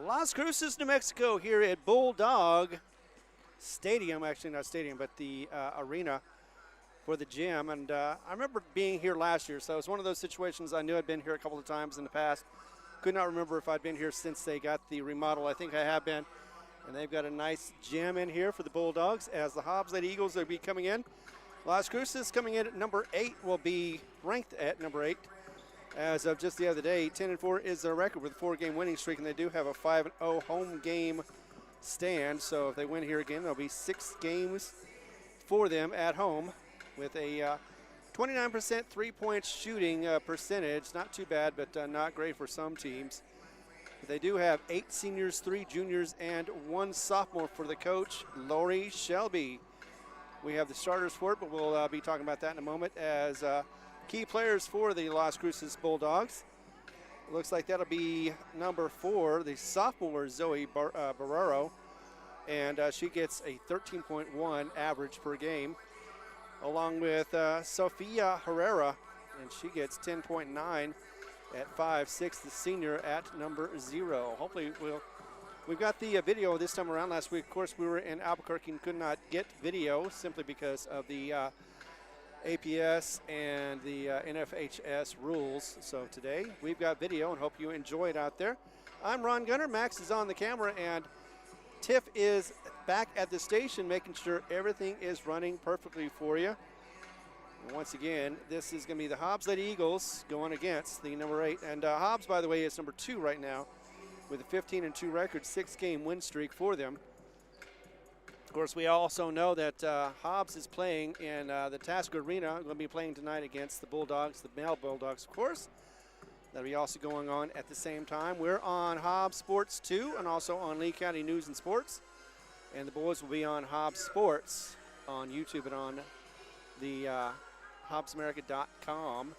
Las Cruces, New Mexico, here at Bulldog Stadium. Actually, not stadium, but the arena for the gym. And I remember being here last year, so it was one of those situations. I knew I'd been here a couple of times in the past. Could not remember if I'd been here since they got the remodel. I think I have been. And they've got a nice gym in here for the Bulldogs as the Hobbs Lady Eagles will be coming in. Las Cruces coming in at number 8, will be ranked at number 8. As of just the other day, 10-4 is their record with a 4-game winning streak, and they do have a 5-0 home game stand. So if they win here again, there'll be 6 games for them at home with a 29% three-point shooting percentage. Not too bad, but not great for some teams. But they do have 8 seniors, 3 juniors, and 1 sophomore for the coach, Lori Shelby. We have the starters for it, but we'll be talking about that in a moment as key players for the Las Cruces Bulldogs. Looks like that'll be number 4, the sophomore Zoe Barrero, and she gets a 13.1 average per game, along with Sofia Herrera, and she gets 10.9 at 5'6", the senior at number 0. Hopefully we've got the video this time around. Last week, of course, we were in Albuquerque and could not get video simply because of the APS and the NFHS rules. So today we've got video and hope you enjoy it out there. I'm Ron Gunner. Max is on the camera, and Tiff is back at the station making sure everything is running perfectly for you. And once again, this is going to be the Hobbs Lady Eagles going against the number 8. And Hobbs, by the way, is number 2 right now with a 15-2 record, 6-game win streak for them. Of course, we also know that Hobbs is playing in the Tasker Arena. Going to be playing tonight against the Bulldogs, the male Bulldogs, of course. That'll be also going on at the same time. We're on Hobbs Sports 2 and also on Lee County News and Sports. And the boys will be on Hobbs Sports on YouTube and on the HobbsAmerica.com.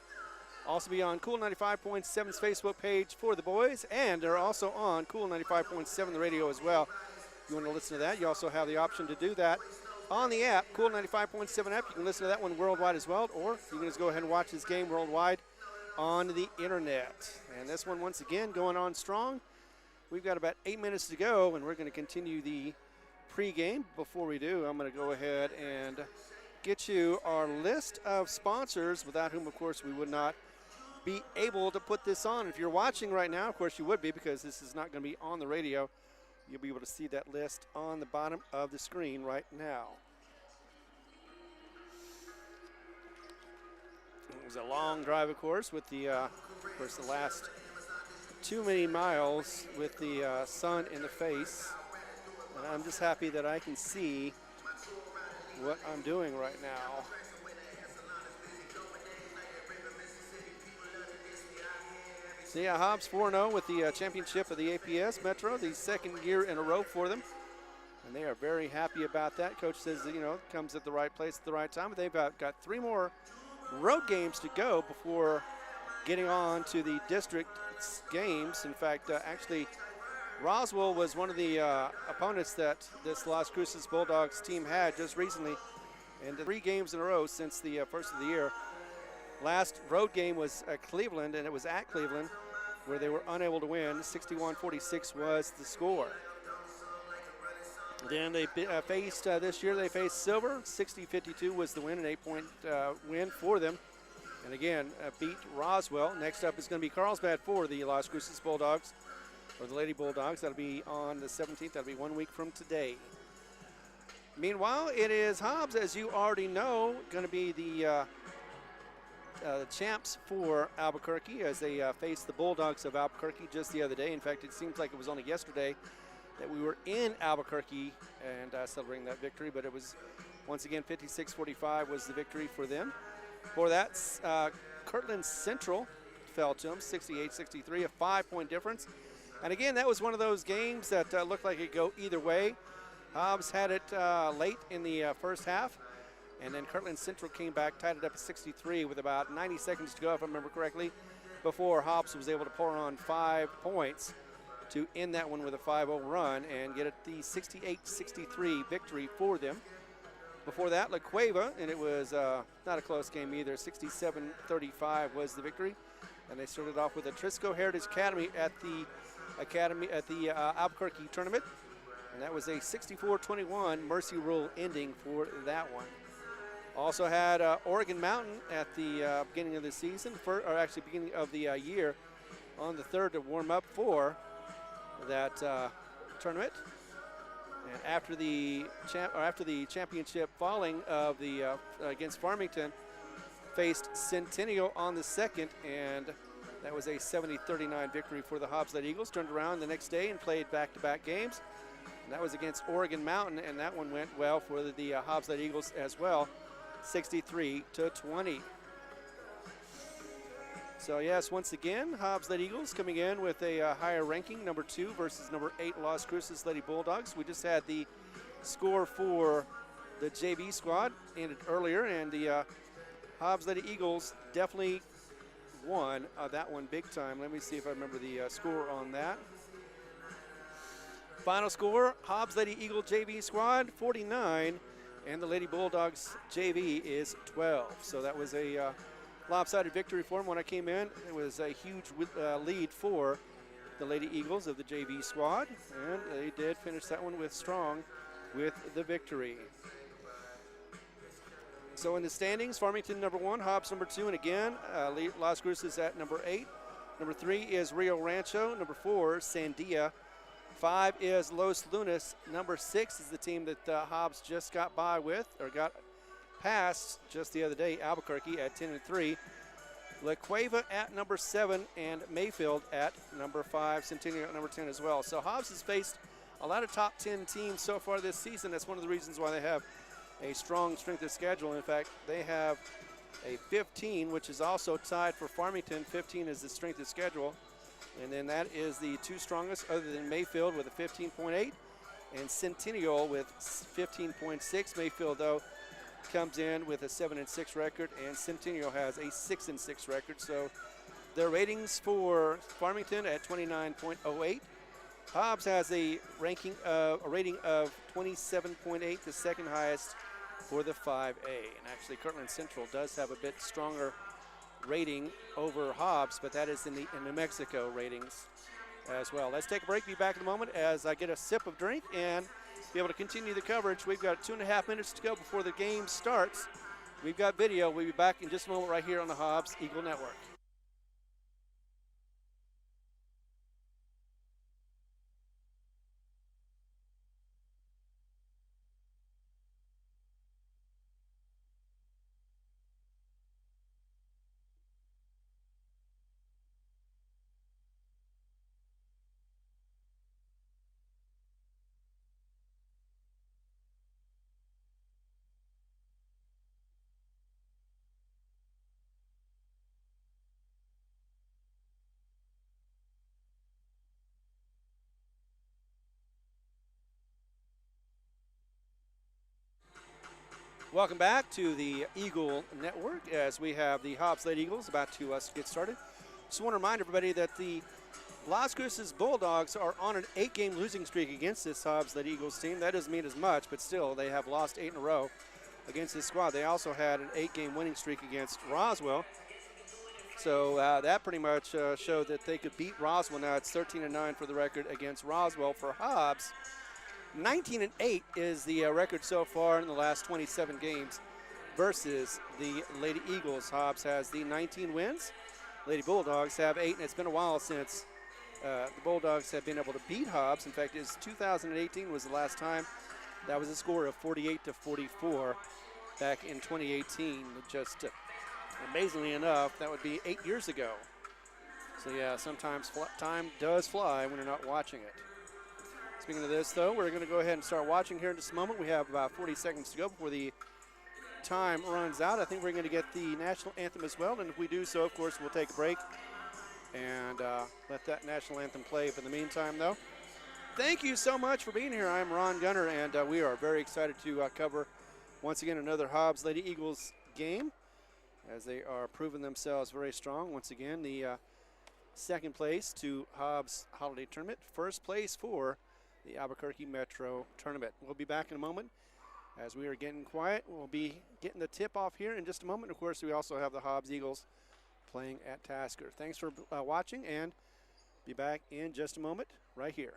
Also be on Cool 95.7's Facebook page for the boys, and they're also on Cool 95.7 the radio as well. If you want to listen to that, you also have the option to do that on the app, Cool 95.7 app. You can listen to that one worldwide as well, or you can just go ahead and watch this game worldwide on the internet. And this one, once again, going on strong. We've got about 8 minutes to go, and we're going to continue the pregame. Before we do, I'm going to go ahead and get you our list of sponsors, without whom, of course, we would not be able to put this on. If you're watching right now, of course you would be, because this is not going to be on the radio. You'll be able to see that list on the bottom of the screen right now. It was a long drive, of course, with the, of course, the last too many miles with the sun in the face. And I'm just happy that I can see what I'm doing right now. So yeah, Hobbs 4-0 with the championship of the APS Metro, the 2nd year in a row for them. And they are very happy about that. Coach says, that, it comes at the right place at the right time. But they've got 3 more road games to go before getting on to the district games. In fact, actually, Roswell was one of the opponents that this Las Cruces Bulldogs team had just recently, and 3 games in a row since the first of the year. Last road game was Cleveland, and it was at Cleveland where they were unable to win. 61-46 was the score. Then they faced, this year they faced Silver. 60-52 was the win, an 8-point win for them. And again, beat Roswell. Next up is going to be Carlsbad for the Las Cruces Bulldogs, or the Lady Bulldogs. That'll be on the 17th. That'll be 1 week from today. Meanwhile, it is Hobbs, as you already know, going to be the champs for Albuquerque as they face the Bulldogs of Albuquerque just the other day. In fact, it seems like it was only yesterday that we were in Albuquerque and celebrating that victory, but it was, once again, 56-45 was the victory for them. For that, Kirtland Central fell to them, 68-63, a 5-point difference. And again, that was one of those games that looked like it could go either way. Hobbs had it late in the first half, and then Kirtland Central came back, tied it up at 63 with about 90 seconds to go, if I remember correctly, before Hobbs was able to pour on 5 points to end that one with a 5-0 run and get it the 68-63 victory for them. Before that, La Cueva, and it was not a close game either, 67-35 was the victory. And they started off with the Trisco Heritage Academy at the Academy at the Albuquerque tournament. And that was a 64-21 Mercy Rule ending for that one. Also had Oregon Mountain at the beginning of the season, or actually beginning of the year, on the 3rd to warm up for that tournament. And after the championship falling of the against Farmington, faced Centennial on the 2nd, and that was a 70-39 victory for the Hobbs Lady Eagles. Turned around the next day and played back-to-back games. And that was against Oregon Mountain, and that one went well for the Hobbs Lady Eagles as well. 63-20. So yes, once again, Hobbs Lady Eagles coming in with a higher ranking, number 2 versus number 8 Las Cruces Lady Bulldogs. We just had the score for the JV squad ended earlier, and the Hobbs Lady Eagles definitely won that one big time. Let me see if I remember the score on that. Final score, Hobbs Lady Eagle JV squad 49. And the Lady Bulldogs JV is 12. So that was a lopsided victory for them when I came in. It was a huge lead for the Lady Eagles of the JV squad. And they did finish that one strong with the victory. So in the standings, Farmington number 1, Hobbs number 2. And again, Las Cruces at number 8. Number 3 is Rio Rancho. Number 4, Sandia. 5 is Los Lunas. Number 6 is the team that Hobbs just got by with, or got past just the other day, Albuquerque at 10-3. La Cueva at number 7, and Mayfield at number 5, Centennial at number 10 as well. So Hobbs has faced a lot of top 10 teams so far this season. That's one of the reasons why they have a strong strength of schedule. In fact, they have a 15, which is also tied for Farmington. 15 is the strength of schedule. And then that is the 2 strongest, other than Mayfield with a 15.8 and Centennial with 15.6. Mayfield, though, comes in with a 7-6 record, and Centennial has a 6-6 record. So their ratings for Farmington at 29.08. Hobbs has a rating of 27.8, the second highest for the 5A. And actually, Kirtland Central does have a bit stronger rating over Hobbs, but that is in the New Mexico ratings as well. Let's take a break. Be back in a moment as I get a sip of drink and be able to continue the coverage. We've got 2.5 minutes to go before the game starts. We've got video. We'll be back in just a moment right here on the Hobbs Eagle Network. Welcome back to the Eagle Network as we have the Hobbs Lady Eagles about to get started. Just want to remind everybody that the Las Cruces Bulldogs are on an 8-game losing streak against this Hobbs Lady Eagles team. That doesn't mean as much, but still they have lost 8 in a row against this squad. They also had an 8-game winning streak against Roswell. So that pretty much showed that they could beat Roswell. Now it's 13-9 for the record against Roswell. For Hobbs, 19-8 is the record so far in the last 27 games versus the Lady Eagles. Hobbs has the 19 wins. Lady Bulldogs have 8, and it's been a while since the Bulldogs have been able to beat Hobbs. In fact, 2018 was the last time. That was a score of 48-44 back in 2018. Just amazingly enough, that would be 8 years ago. So yeah, sometimes time does fly when you're not watching it. Speaking of this, though, we're going to go ahead and start watching here in just a moment. We have about 40 seconds to go before the time runs out. I think we're going to get the national anthem as well, and if we do so, of course, we'll take a break and let that national anthem play. For the meantime, though, thank you so much for being here. I'm Ron Gunner, and we are very excited to cover, once again, another Hobbs Lady Eagles game as they are proving themselves very strong. Once again, the second place to Hobbs Holiday Tournament, first place for the Albuquerque Metro Tournament. We'll be back in a moment as we are getting quiet. We'll be getting the tip off here in just a moment. Of course, we also have the Hobbs Eagles playing at Tasker. Thanks for watching, and Be back in just a moment right here.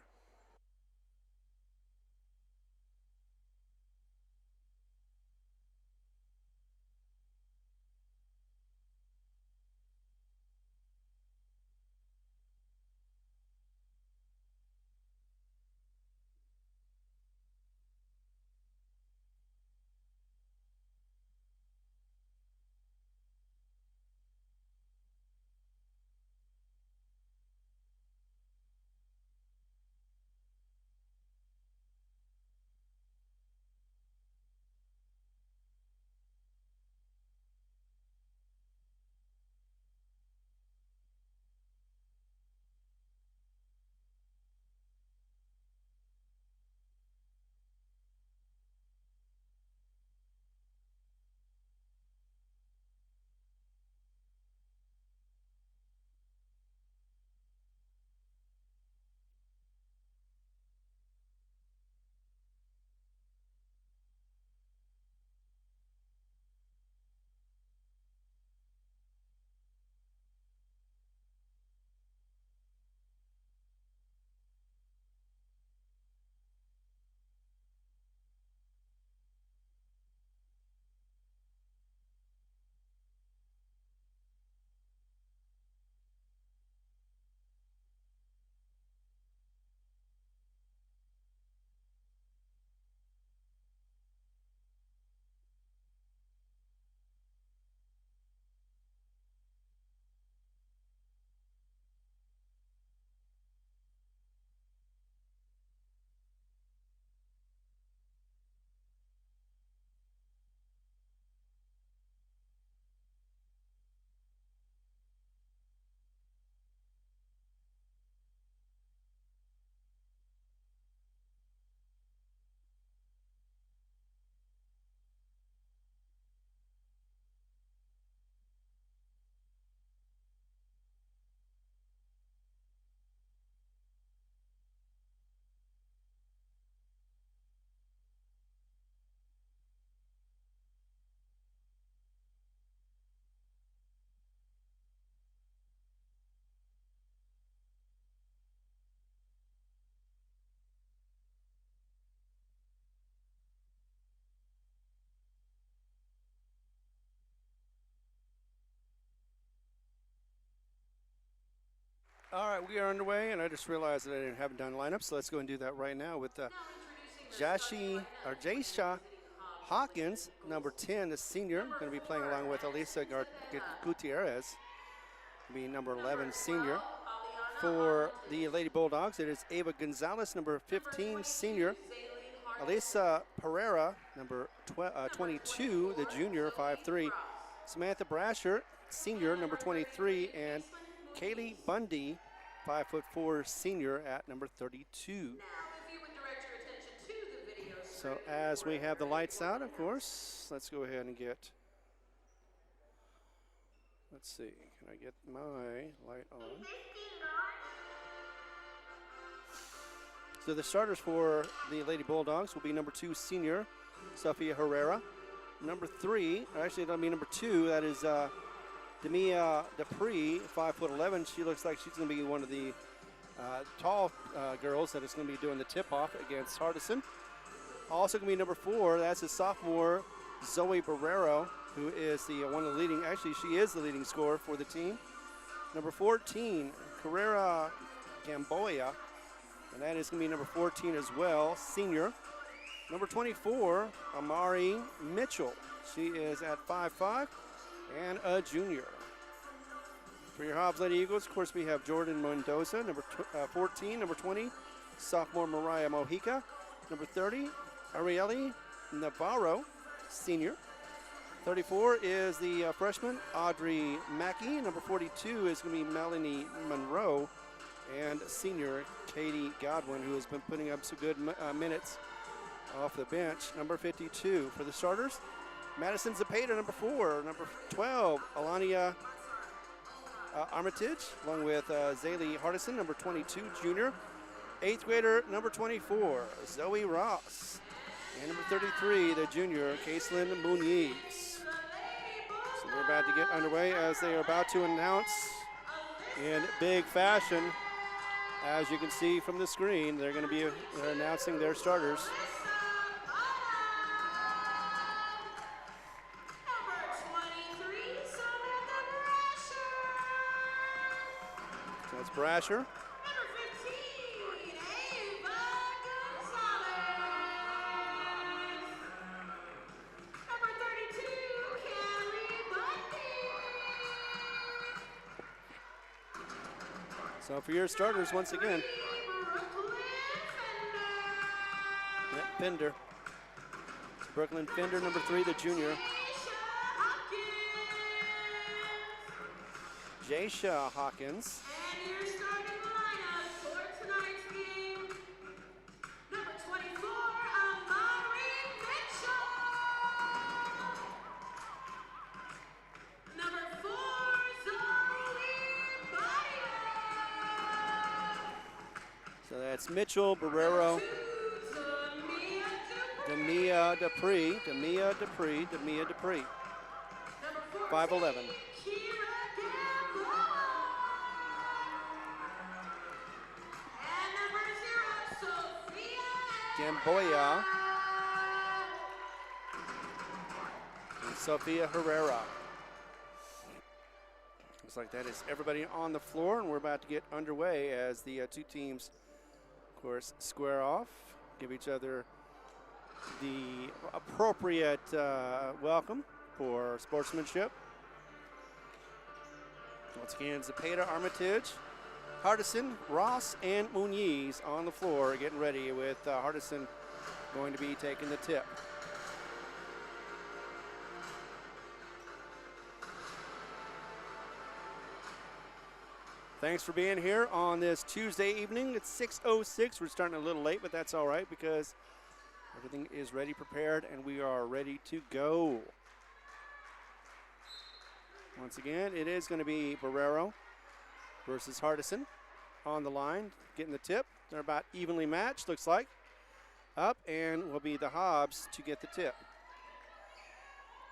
All right, we are underway, and I just realized that I haven't done lineups, so let's go and do that right now with Jasha Hawkins, number 10, the senior, going to be playing along with Elisa Gutierrez, being number 11, senior. For the Lady Bulldogs, it is Ava Gonzalez, number 15, senior. Elisa Pereira, number 22, the junior, 5'3". Samantha Brasher, senior, number 23, and Kaylee Bundy, 5'4", senior at number 32. So as we have the lights out, of course, let's go ahead and get, let's see, can I get my light on? So the starters for the Lady Bulldogs will be number 2, senior, Sophia Herrera. Number 3, actually that'll be number 2, that is Demia Dupree, 5'11". She looks like she's going to be one of the tall girls that is going to be doing the tip-off against Hardison. Also going to be number 4, that's a sophomore, Zoe Barrero, who is the one of the leading, actually she is the leading scorer for the team. Number 14, Carrera Gamboya, and that is going to be number 14 as well, senior. Number 24, Amari Mitchell. She is at 5'5", and a junior. For your Hobbs Lady Eagles, of course, we have Jordan Mendoza, number 14. Number 20, sophomore Mariah Mojica. Number 30, Arieli Navarro, senior. 34 is the freshman, Audrey Mackey. Number 42 is going to be Melanie Monroe. And senior, Katie Godwin, who has been putting up some good minutes off the bench. Number 52 for the starters, Madison Zapata, number 4. Number 12, Alania Armitage, along with Zaylee Hardison, number 22, junior. 8th grader, number 24, Zoe Ross. And number 33, the junior, Caitlin Muniz. So we're about to get underway as they are about to announce in big fashion As you can see from the screen, they're going to be announcing their starters. So that's Brasher. So for your starters, once again, Fender. Brooklyn Fender, number 3, the junior. Jaysha Hawkins. And your starting lineup for tonight's game. Number 24, Amari Mitchell. Number 4, Zoe Badia. So that's Mitchell, Barrero, Demia Dupree. 5'11". Gamboya and Sophia Herrera. Looks like that is everybody on the floor, and we're about to get underway as the two teams, of course, square off, give each other the appropriate welcome for sportsmanship. Once again, Zepeda, Armitage, Hardison, Ross, and Muniz on the floor getting ready, with Hardison going to be taking the tip. Thanks for being here on this Tuesday evening. It's 6:06. We're starting a little late, but that's all right because everything is ready, prepared, and we are ready to go. Once again, it is going to be Barrero versus Hardison on the line, getting the tip. They're about evenly matched, looks like. Up, and will be the Hobbs to get the tip.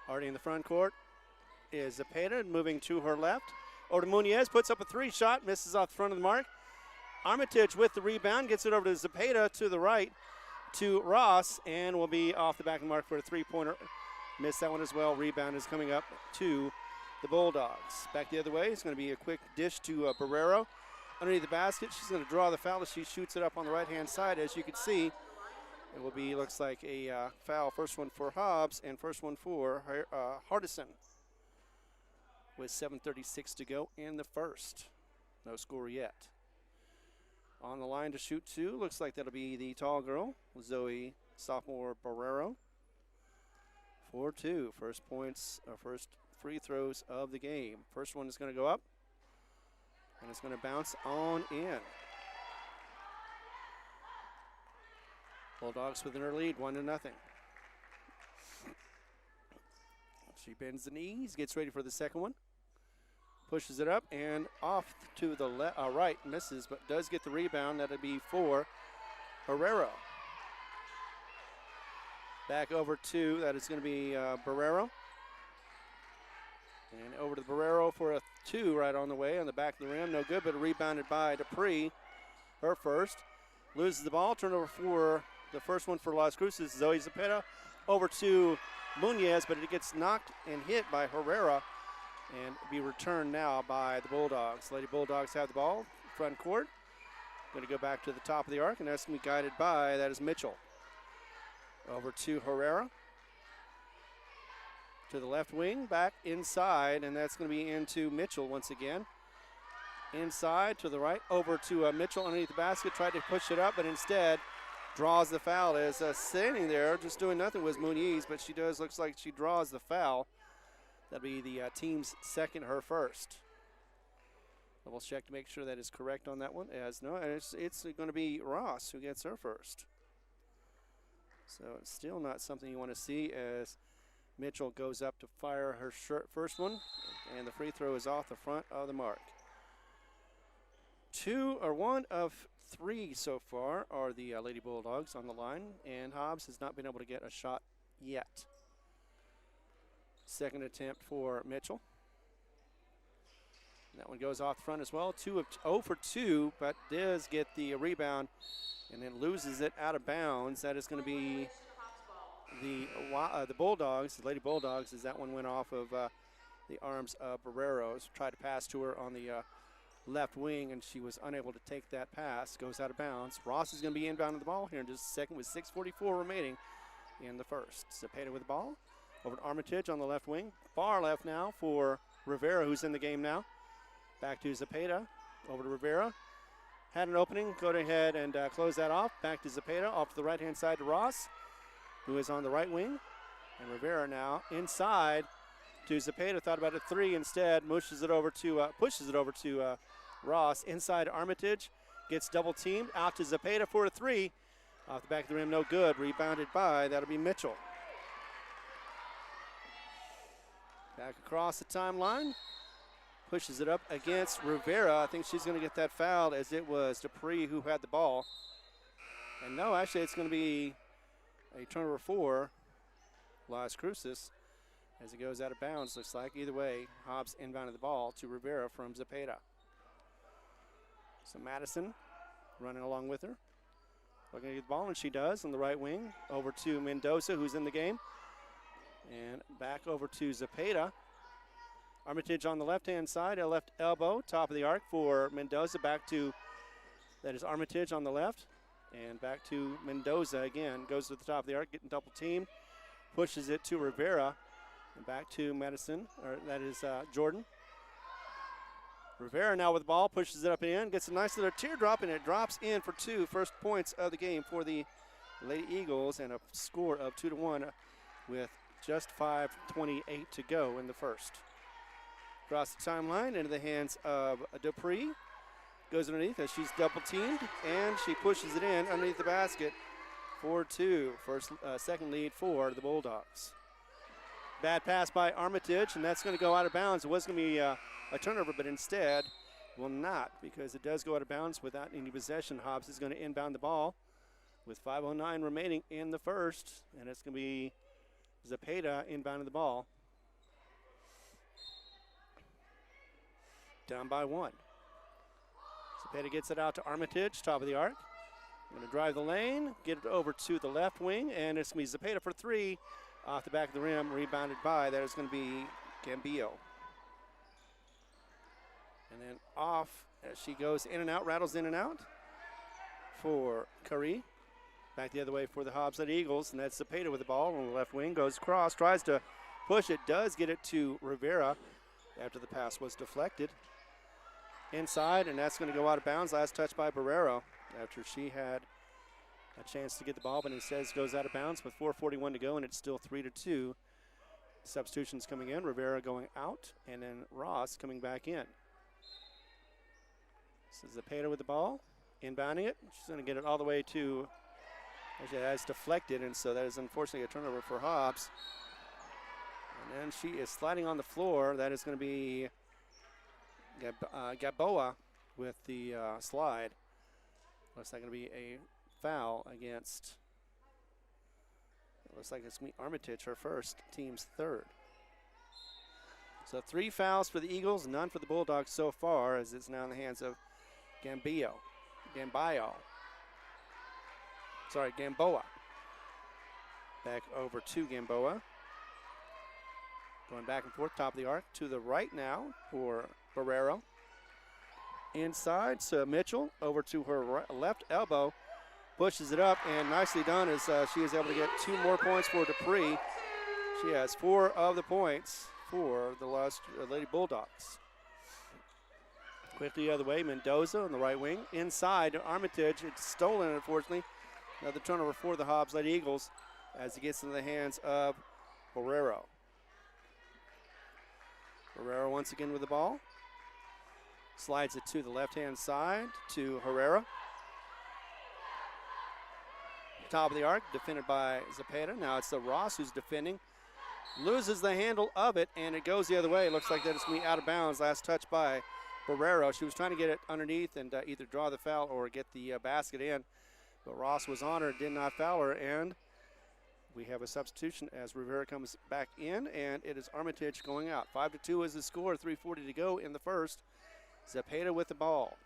Already in the front court is Zepeda, moving to her left. Over to Muniz, puts up a 3-shot, misses off the front of the mark. Armitage with the rebound, gets it over to Zepeda to the right to Ross, and will be off the back of the mark for a 3-pointer. Missed that one as well. Rebound is coming up to the Bulldogs. Back the other way, it's going to be a quick dish to Barrero. Underneath the basket, she's going to draw the foul as she shoots it up on the right-hand side. As you can see, it will be, looks like a foul. First one for Hobbs and first one for Hardison. With 7:36 to go in the first. No score yet. On the line to shoot two, looks like that'll be the tall girl, Zoe sophomore Barrero. 4-2, first points, first free throws of the game. First one is going to go up, and it's going to bounce on in. Bulldogs with an early lead, 1-0. She bends the knees, gets ready for the second one. Pushes it up and off to the right, misses, but does get the rebound. That'll be for Herrera. Back over to, that is going to be Barrero. And over to Barrero for a 2 right on the way on the back of the rim. No good, but rebounded by Dupree. Her first. Loses the ball. Turnover for the first one for Las Cruces. Zoe Zepeda over to Muniz, but it gets knocked and hit by Herrera and be returned now by the Bulldogs. Lady Bulldogs have the ball, front court. Going to go back to the top of the arc, and that's going to be guided by, that is Mitchell. Over to Herrera. To the left wing, back inside, and that's going to be into Mitchell once again. Inside to the right, over to Mitchell underneath the basket, tried to push it up, but instead draws the foul. As standing there, just doing nothing was Muniz, but she does, looks like she draws the foul. That'll be the team's second, her first. Double check to make sure that is correct on that one. As no, it's going to be Ross who gets her first. So it's still not something you want to see as Mitchell goes up to fire her first one, and the free throw is off the front of the mark. One of 3 so far are the Lady Bulldogs on the line, and Hobbs has not been able to get a shot yet. Second attempt for Mitchell. That one goes off the front as well. 0 for 2, but does get the rebound and then loses it out of bounds. That is going to be the Bulldogs, the Lady Bulldogs, as that one went off of the arms of Barreros. Tried to pass to her on the left wing, and she was unable to take that pass. Goes out of bounds. Ross is going to be inbounding the ball here in just a second with 6:44 remaining in the first. Zepeda with the ball. Over to Armitage on the left wing. Far left now for Rivera, who's in the game now. Back to Zepeda. Over to Rivera. Had an opening. Go ahead and close that off. Back to Zepeda. Off to the right-hand side to Ross, who is on the right wing. And Rivera now inside to Zepeda. Thought about a three instead. Pushes it over to Ross. Inside Armitage. Gets double teamed. Out to Zepeda for a three. Off the back of the rim, no good. Rebounded by, that'll be Mitchell. Back across the timeline. Pushes it up against Rivera. I think she's going to get that fouled, as it was Dupree who had the ball. And no, actually it's going to be a turnover for Las Cruces as it goes out of bounds, looks like. Either way, Hobbs inbounded the ball to Rivera from Zepeda. So Madison running along with her. Looking to get the ball, and she does on the right wing. Over to Mendoza, who's in the game. And back over to Zepeda. Armitage on the left-hand side, a left elbow, top of the arc for Mendoza. Back to, that is Armitage on the left. And back to Mendoza again. Goes to the top of the arc, getting double teamed. Pushes it to Rivera. And back to Madison, or that is Jordan. Rivera now with the ball, pushes it up and in, gets a nice little teardrop, and it drops in for two. First points of the game for the Lady Eagles, and a score of 2-1 with just 5:28 to go in the first. Across the timeline into the hands of Dupree. Goes underneath as she's double teamed, and she pushes it in underneath the basket for two. Second lead for the Bulldogs. Bad pass by Armitage, and that's going to go out of bounds. It was going to be a turnover, but instead will not, because it does go out of bounds without any possession. Hobbs is going to inbound the ball with 5:09 remaining in the first, and it's going to be Zepeda inbounding the ball. Down by one. Zepeda gets it out to Armitage, top of the arc. Going to drive the lane, get it over to the left wing, and it's going to be Zepeda for three. Off the back of the rim, rebounded by, that is going to be Gambio. And then off as she goes in and out, rattles in and out for Curry. Back the other way for the Hobbs Lady Eagles, and that's Zepeda with the ball on the left wing. Goes across, tries to push it, does get it to Rivera after the pass was deflected. Inside, and that's going to go out of bounds. Last touch by Barrero after she had a chance to get the ball, but instead goes out of bounds with 4:41 to go, and it's still 3-2. Substitutions coming in, Rivera going out, and then Ross coming back in. So Zepeda with the ball, inbounding it. She's going to get it all the way to, actually that's deflected, and so that is unfortunately a turnover for Hobbs. And then she is sliding on the floor. That is going to be Gaboa with the slide. Looks like going to be a foul against, it looks like it's Armitage, her first, team's third. So 3 fouls for the Eagles, none for the Bulldogs so far, as it's now in the hands of Gamboa. Back over to Gamboa. Going back and forth, top of the arc, to the right now for Barrero. Inside, so Mitchell over to her left elbow. Pushes it up, and nicely done as she is able to get 2 more points for Dupree. She has 4 of the points for the Lady Bulldogs. Quickly the other way, Mendoza on the right wing. Inside to Armitage, it's stolen unfortunately. Another turnover for the Hobbs Lady Eagles as it gets into the hands of Barrero. Barrero once again with the ball. Slides it to the left-hand side to Herrera. Top of the arc, defended by Zepeda. Now it's the Ross who's defending. Loses the handle of it, and it goes the other way. It looks like that it's going to be out of bounds. Last touch by Barrero. She was trying to get it underneath and either draw the foul or get the basket in. But Ross was on her, did not foul her, and we have a substitution as Rivera comes back in, and it is Armitage going out. 5-2 is the score, 3:40 to go in the first. Zepeda with the ball.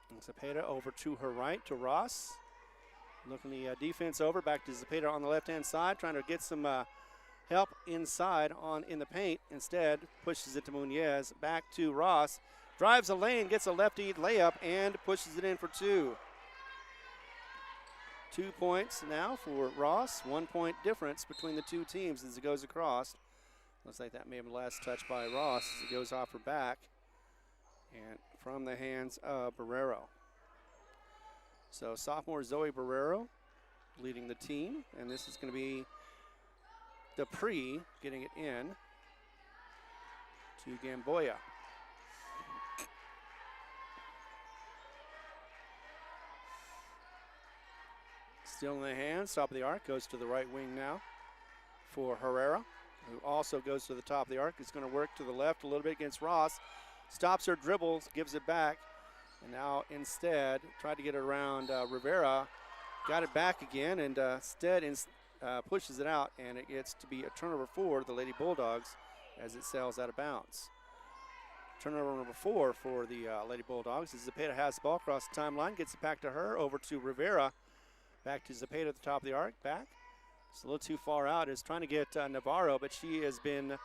And Zepeda over to her right, to Ross. Looking the defense over, back to Zepeda on the left-hand side, trying to get some help inside in the paint. Instead, pushes it to Muniz. Back to Ross. Drives a lane, gets a lefty layup, and pushes it in for two. 2 points now for Ross. 1 point difference between the two teams as it goes across. Looks like that may have been the last touch by Ross as it goes off her back. And from the hands of Barrero. So sophomore Zoe Barrero leading the team. And this is going to be Dupree getting it in to Gamboya. Still in the hands, top of the arc, goes to the right wing now for Herrera, who also goes to the top of the arc. He's going to work to the left a little bit against Ross. Stops her dribbles, gives it back, and now instead tried to get it around Rivera. Got it back again, and instead pushes it out, and it gets to be a turnover for the Lady Bulldogs as it sails out of bounds. Turnover number 4 for the Lady Bulldogs as Zepeda has the ball across the timeline, gets it back to her, over to Rivera. Back to Zepeda at the top of the arc, back. It's a little too far out, is trying to get Navarro, but she has been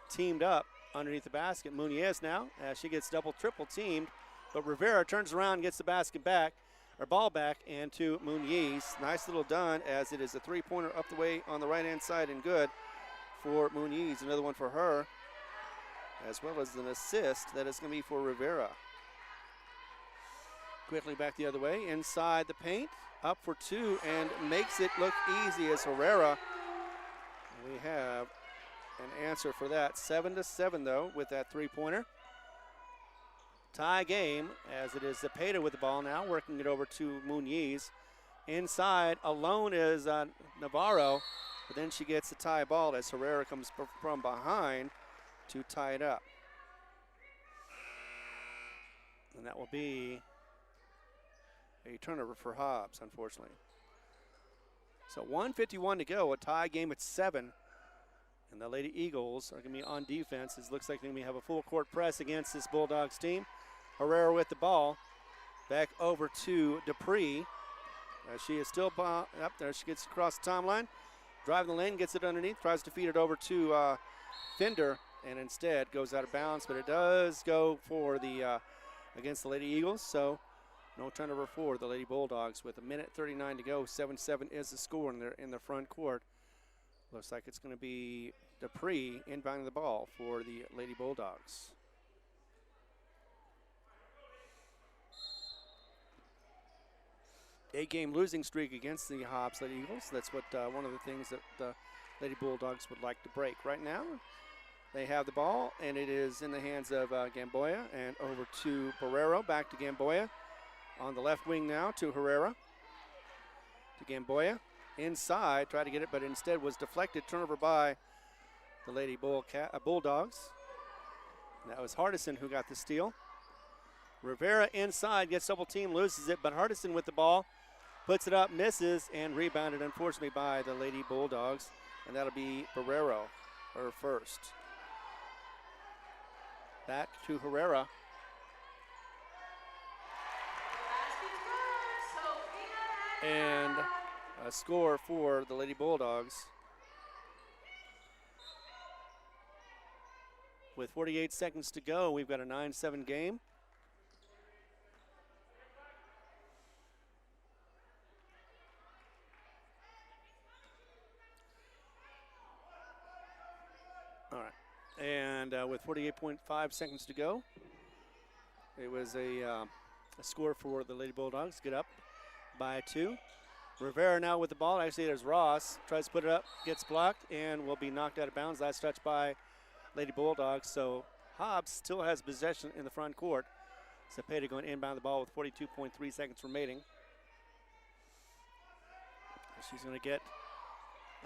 teamed up underneath the basket. Muniz now, as she gets double, triple teamed, but Rivera turns around and gets the basket back, or ball back, and to Muniz. Nice little done as it is a three-pointer up the way on the right-hand side and good for Muniz. Another one for her, as well as an assist that is going to be for Rivera. Quickly back the other way, inside the paint. Up for two and makes it look easy as Herrera. We have an answer for that. 7-7 though with that three-pointer. Tie game as it is Zepeda with the ball now, working it over to Muniz. Inside alone is Navarro, but then she gets the tie ball as Herrera comes from behind to tie it up. And that will be a turnover for Hobbs, unfortunately. So 1:51 to go, a tie game at 7. And the Lady Eagles are going to be on defense. It looks like they're going to have a full court press against this Bulldogs team. Herrera with the ball. Back over to Dupree. She is still up there. She gets across the timeline. Driving the lane, gets it underneath. Tries to feed it over to Fender. And instead goes out of bounds. But it does go for the against the Lady Eagles. So no turnover for the Lady Bulldogs with 1:39 to go. 7-7 is the score in the front court. Looks like it's going to be Dupree inbounding the ball for the Lady Bulldogs. Eight-game losing streak against the Hobbs Lady Eagles. That's what one of the things that the Lady Bulldogs would like to break. Right now, they have the ball, and it is in the hands of Gamboya, and over to Barrero, back to Gamboya. On the left wing now to Herrera. To Gamboya. Inside, tried to get it, but instead was deflected. Turnover by the Lady Bulldogs. And that was Hardison who got the steal. Rivera inside, gets double team, loses it, but Hardison with the ball. Puts it up, misses, and rebounded, unfortunately, by the Lady Bulldogs. And that'll be Barrero, her first. Back to Herrera. And a score for the Lady Bulldogs. With 48 seconds to go, we've got a 9-7 game. All right. And with 48.5 seconds to go, it was a score for the Lady Bulldogs. Get up by 2. Rivera now with the ball. Actually, there's Ross. Tries to put it up, gets blocked, and will be knocked out of bounds. Last touch by Lady Bulldogs. So Hobbs still has possession in the front court. Zepeda going inbound the ball with 42.3 seconds remaining. She's going to get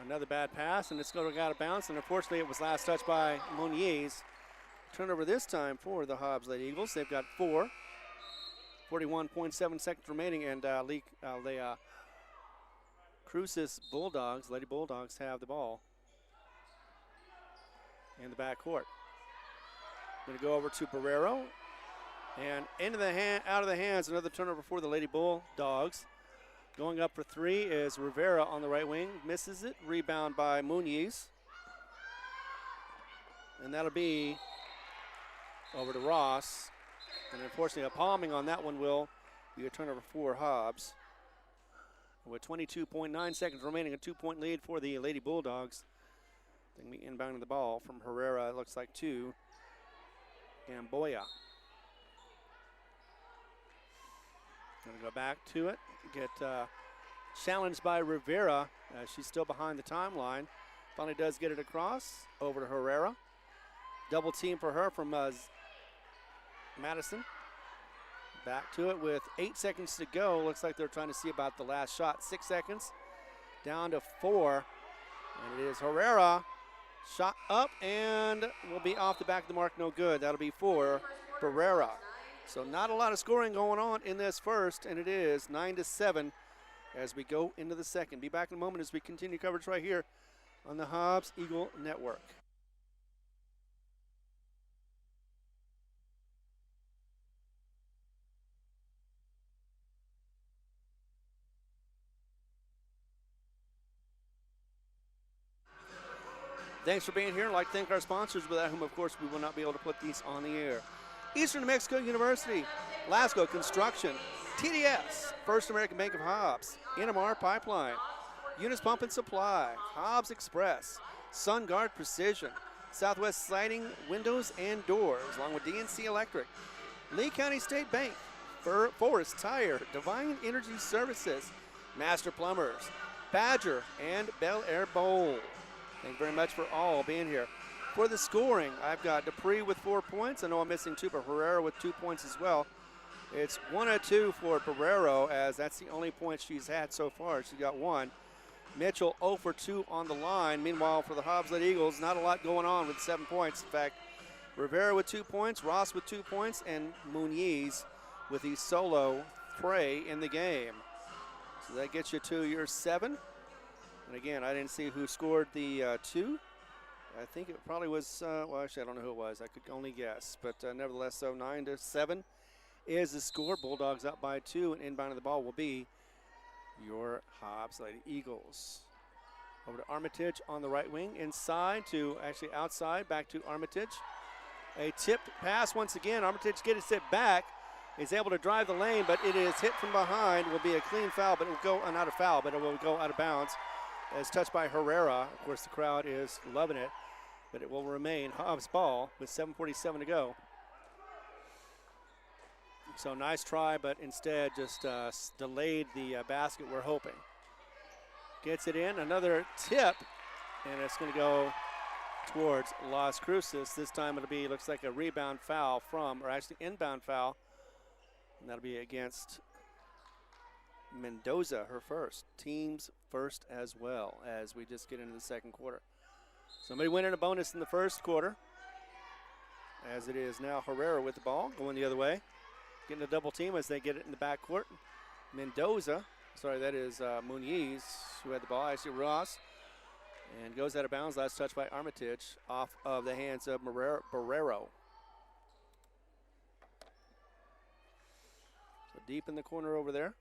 another bad pass, and it's going to go out of bounds. And unfortunately, it was last touch by Muniz. Turnover this time for the Hobbs Lady Eagles. They've got 4. 41.7 seconds remaining, and the Cruces Bulldogs, Lady Bulldogs, have the ball. in the backcourt. Going to go over to Barrero. And out of the hands, another turnover for the Lady Bulldogs. Going up for three is Rivera on the right wing. Misses it. Rebound by Muniz. And that'll be over to Ross. And unfortunately, a palming on that one will be a turnover for Hobbs. With 22.9 seconds remaining, a 2-point lead for the Lady Bulldogs. They'll be inbounding the ball from Herrera, it looks like, to Gamboya. Going to go back to it. Get challenged by Rivera. She's still behind the timeline. Finally does get it across over to Herrera. Double team for her from Madison. Back to it with 8 seconds to go. Looks like they're trying to see about the last shot. 6 seconds. Down to 4. And it is Herrera. Shot up and will be off the back of the mark. No good. That'll be for Barrera. So not a lot of scoring going on in this first, and it is 9-7 as we go into the second. Be back in a moment as we continue coverage right here on the Hobbs Eagle Network. Thanks for being here. I'd like to thank our sponsors, without whom, of course, we will not be able to put these on the air. Eastern New Mexico University, Lasco Construction, TDS, First American Bank of Hobbs, NMR Pipeline, Eunice Pump and Supply, Hobbs Express, SunGuard Precision, Southwest Sliding Windows and Doors, along with DNC Electric, Lee County State Bank, Forest Tire, Divine Energy Services, Master Plumbers, Badger, and Bel Air Bowl. Thank you very much for all being here. For the scoring, I've got Dupree with 4 points. I know I'm missing 2, but Herrera with 2 points as well. It's 1 of 2 for Barrero, as that's the only point she's had so far. She got 1. Mitchell 0 for 2 on the line. Meanwhile, for the Hobbs Lady Eagles, not a lot going on with 7 points. In fact, Rivera with 2 points, Ross with 2 points, and Muniz with the solo tray in the game. So that gets you to your 7. And again, I didn't see who scored the 2. I think it probably was, well, actually, I don't know who it was. I could only guess. But nevertheless, so 9-7 is the score. Bulldogs up by 2, and inbound of the ball will be your Hobbs Lady Eagles. Over to Armitage on the right wing. Inside to, actually outside, back to Armitage. A tipped pass once again. Armitage gets it back. Is able to drive the lane, but it is hit from behind. Will be a clean foul, but it will go, not a foul, but it will go out of bounds. As touched by Herrera. Of course, the crowd is loving it, but it will remain Hobbs ball with 7:47 to go. So nice try, but instead just delayed the basket we're hoping. Gets it in, another tip, and it's going to go towards Las Cruces. This time it'll be, looks like a rebound foul from, or actually inbound foul, and that'll be against Mendoza, her first. Team's first as well, as we just get into the second quarter. Somebody winning a bonus in the first quarter, as it is now Herrera with the ball, going the other way. Getting a double team as they get it in the backcourt. Mendoza, sorry, that is Muniz who had the ball, actually Ross, and goes out of bounds. Last touch by Armitage off of the hands of Barrero. So deep in the corner over there.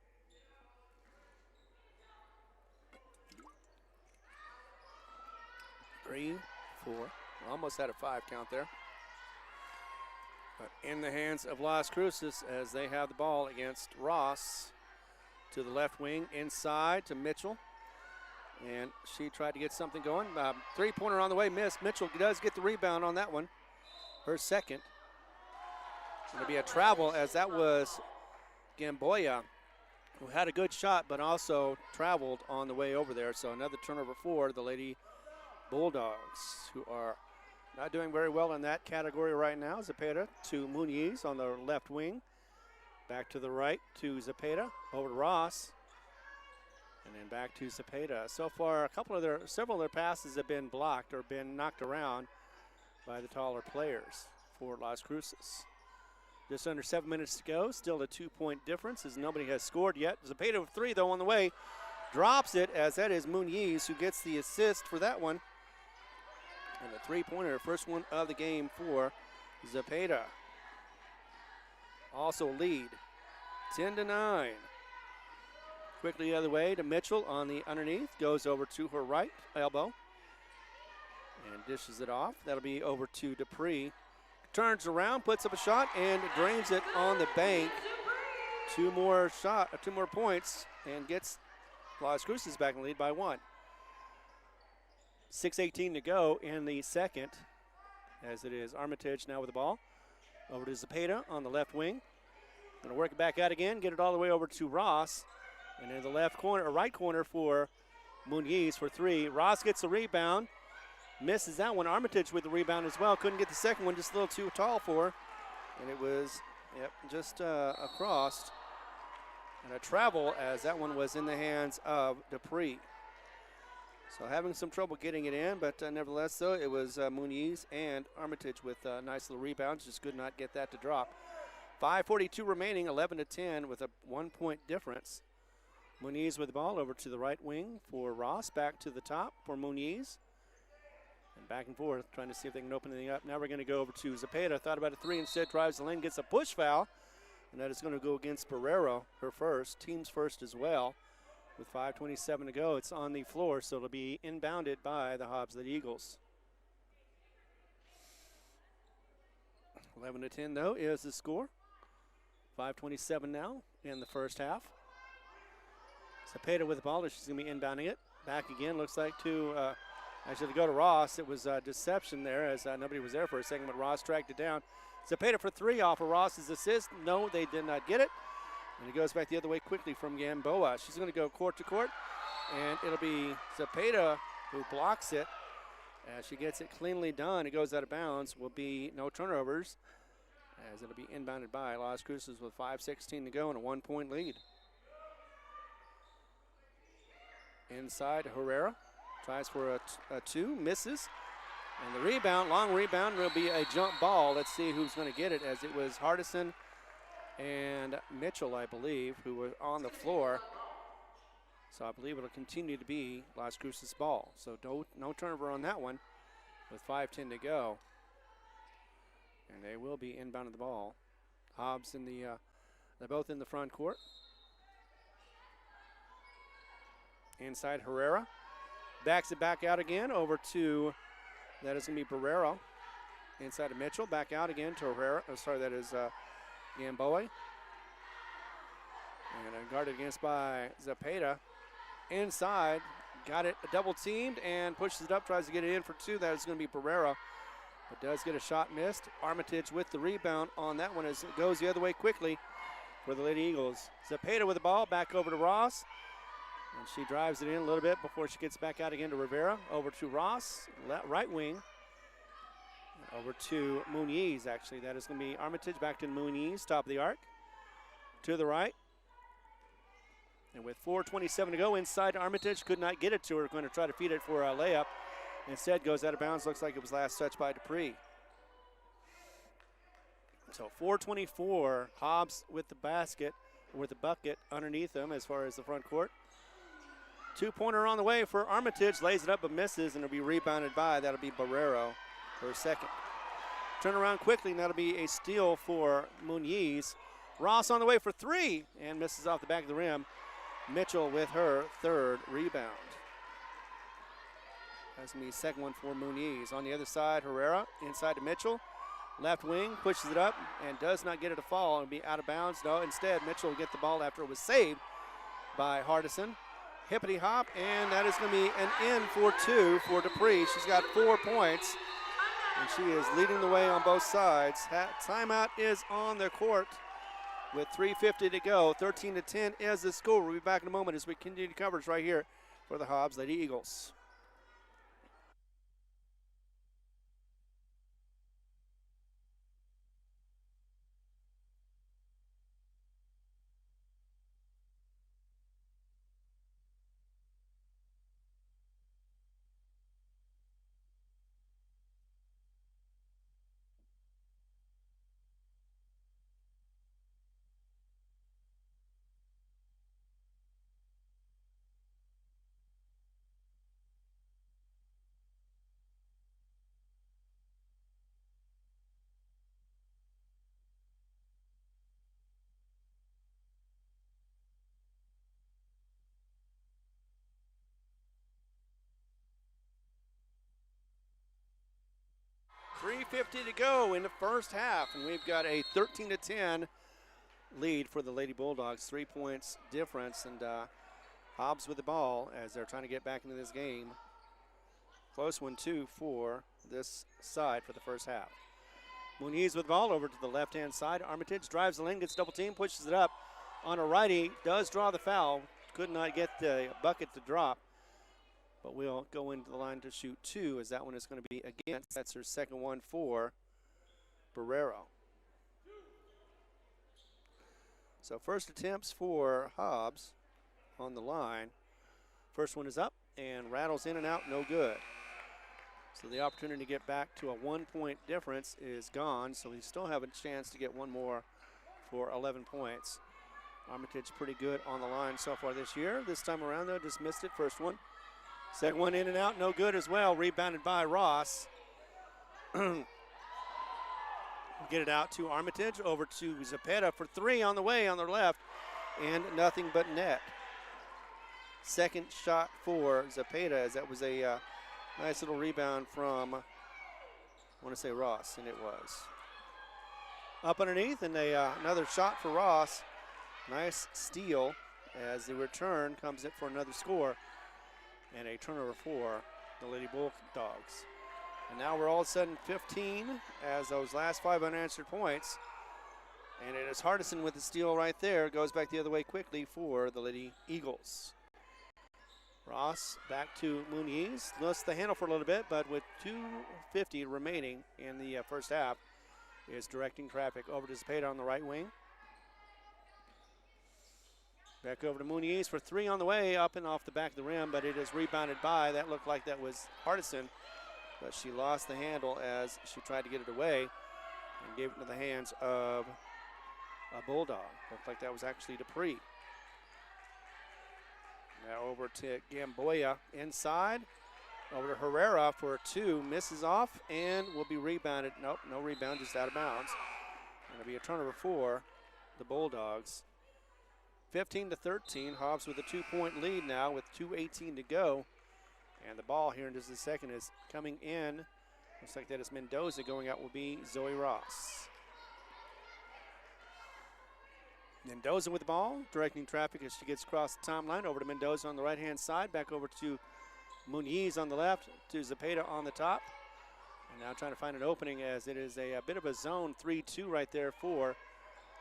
3, 4, almost had a 5 count there. But in the hands of Las Cruces as they have the ball against Ross. To the left wing, inside to Mitchell. And she tried to get something going. Three-pointer on the way, missed. Mitchell does get the rebound on that one. Her second. It'll be a travel, as that was Gamboya, who had a good shot but also traveled on the way over there. So another turnover for the Lady Bulldogs, who are not doing very well in that category right now. Zepeda to Muniz on the left wing. Back to the right to Zepeda, over to Ross, and then back to Zepeda. So far, several of their passes have been blocked or been knocked around by the taller players for Las Cruces. Just under 7 minutes to go, still a 2-point difference as nobody has scored yet. Zepeda with 3 though on the way, drops it, as that is Muniz who gets the assist for that one. And a three-pointer, first one of the game for Zepeda. Also lead, 10-9. Quickly the other way to Mitchell on the underneath. Goes over to her right elbow. And dishes it off. That'll be over to Dupree. Turns around, puts up a shot, and drains it on the bank. Two more points, and gets Las Cruces back in the lead by one. 6:18 to go in the second, as it is Armitage now with the ball. Over to Zepeda on the left wing. Going to work it back out again, get it all the way over to Ross. And in the left corner, or right corner for Muniz for three. Ross gets the rebound, misses that one. Armitage with the rebound as well. Couldn't get the second one, just a little too tall for her. And it was, just across. And a travel, as that one was in the hands of Dupree. So having some trouble getting it in, but nevertheless, though, it was Muniz and Armitage with nice little rebounds. Just could not get that to drop. 5:42 remaining, 11-10 with a 1-point difference. Muniz with the ball over to the right wing for Ross. Back to the top for Muniz. And back and forth, trying to see if they can open anything up. Now we're going to go over to Zepeda. Thought about a three instead, drives the lane, gets a push foul. And that is going to go against Barrero, her first, team's first as well. With 5:27 to go, it's on the floor, so it'll be inbounded by the Hobbs Lady Eagles. 11-10, though, is the score. 5:27 now in the first half. Zepeda with the ball. She's going to be inbounding it. Back again, looks like to, actually to go to Ross. It was deception there as nobody was there for a second, but Ross tracked it down. Zepeda for three off of Ross's assist. No, they did not get it. And he goes back the other way quickly from Gamboa. She's going to go court to court, and it'll be Zepeda who blocks it. As she gets it cleanly done, it goes out of bounds. Will be no turnovers, as it'll be inbounded by Las Cruces with 5:16 to go and a 1-point lead. Inside, Herrera tries for a two, misses. And the rebound, long rebound, will be a jump ball. Let's see who's going to get it, as it was Hardison and Mitchell, I believe, who were on the floor. So I believe it'll continue to be Las Cruces' ball. So no turnover on that one with 5:10 to go. And they will be inbounding the ball. Hobbs in the, they're both in the front court. Inside Herrera. Backs it back out again over to, that is going to be Barrero. Inside of Mitchell. Back out again to Herrera. Oh, sorry, that is Gamboa. And guarded against by Zepeda. Inside. Got it double teamed and pushes it up. Tries to get it in for two. That is going to be Barrero. But does get a shot missed. Armitage with the rebound on that one as it goes the other way quickly for the Lady Eagles. Zepeda with the ball. Back over to Ross. And she drives it in a little bit before she gets back out again to Rivera. Over to Ross, right wing. Over to Muniz, actually. That is going to be Armitage back to Muniz, top of the arc. To the right. And with 4:27 to go, inside Armitage, could not get it to her. Going to try to feed it for a layup. Instead, goes out of bounds. Looks like it was last touched by Dupree. So 4:24, Hobbs with the basket, with the bucket underneath them as far as the front court. Two-pointer on the way for Armitage. Lays it up but misses, and it'll be rebounded by, that'll be Barrero for a second. Turn around quickly, and that'll be a steal for Muniz. Ross on the way for three, and misses off the back of the rim. Mitchell with her third rebound. That's going to be second one for Muniz. On the other side, Herrera inside to Mitchell. Left wing, pushes it up, and does not get it to fall. It'll be out of bounds. No, instead, Mitchell will get the ball after it was saved by Hardison. Hippity hop, and that is going to be an in for two for Dupree. She's got 4 points, and she is leading the way on both sides. Timeout is on the court with 3:50 to go. 13-10 is the score. We'll be back in a moment as we continue coverage right here for the Hobbs Lady Eagles. 3:50 to go in the first half, and we've got a 13-10 lead for the Lady Bulldogs. 3 points difference, and Hobbs with the ball as they're trying to get back into this game. Close one, too, for this side for the first half. Muniz with the ball over to the left-hand side. Armitage drives the lane, gets double team, pushes it up on a righty, does draw the foul. Could not get the bucket to drop, but we'll go into the line to shoot 2 as that one is going to be against. That's her second one for Barrero. So first attempts for Hobbs on the line. First one is up and rattles in and out, no good. So the opportunity to get back to a 1-point difference is gone, so we still have a chance to get one more for 11 points. Armitage pretty good on the line so far this year. This time around, though, just missed it. First one. Second one in and out, no good as well. Rebounded by Ross. Get it out to Armitage, over to Zepeda for 3 on the way on their left, and nothing but net. Second shot for Zepeda, as that was a nice little rebound from, I want to say Ross, and it was. Up underneath, and another shot for Ross. Nice steal as the return comes in for another score, and a turnover for the Lady Bulldogs. And now we're all of a sudden 15 as those last 5 unanswered points. And it is Hardison with the steal right there. Goes back the other way quickly for the Lady Eagles. Ross back to Muniz. Lost the handle for a little bit, but with 2:50 remaining in the first half, is directing traffic over to Zepeda on the right wing. Back over to Muniz for 3 on the way, up and off the back of the rim, but it is rebounded by, that looked like that was Hardison, but she lost the handle as she tried to get it away and gave it into the hands of a Bulldog. Looked like that was actually Dupree. Now over to Gamboya inside. Over to Herrera for 2. Misses off and will be rebounded. Nope, no rebound, just out of bounds. And it'll be a turnover for the Bulldogs. 15-13. Hobbs with a 2-point lead now with 2:18 to go. And the ball here in just a second is coming in. Looks like that is Mendoza. Going out will be Zoe Ross. Mendoza with the ball, directing traffic as she gets across the timeline. Over to Mendoza on the right-hand side. Back over to Muniz on the left, to Zepeda on the top. And now trying to find an opening as it is a bit of a zone 3-2 right there for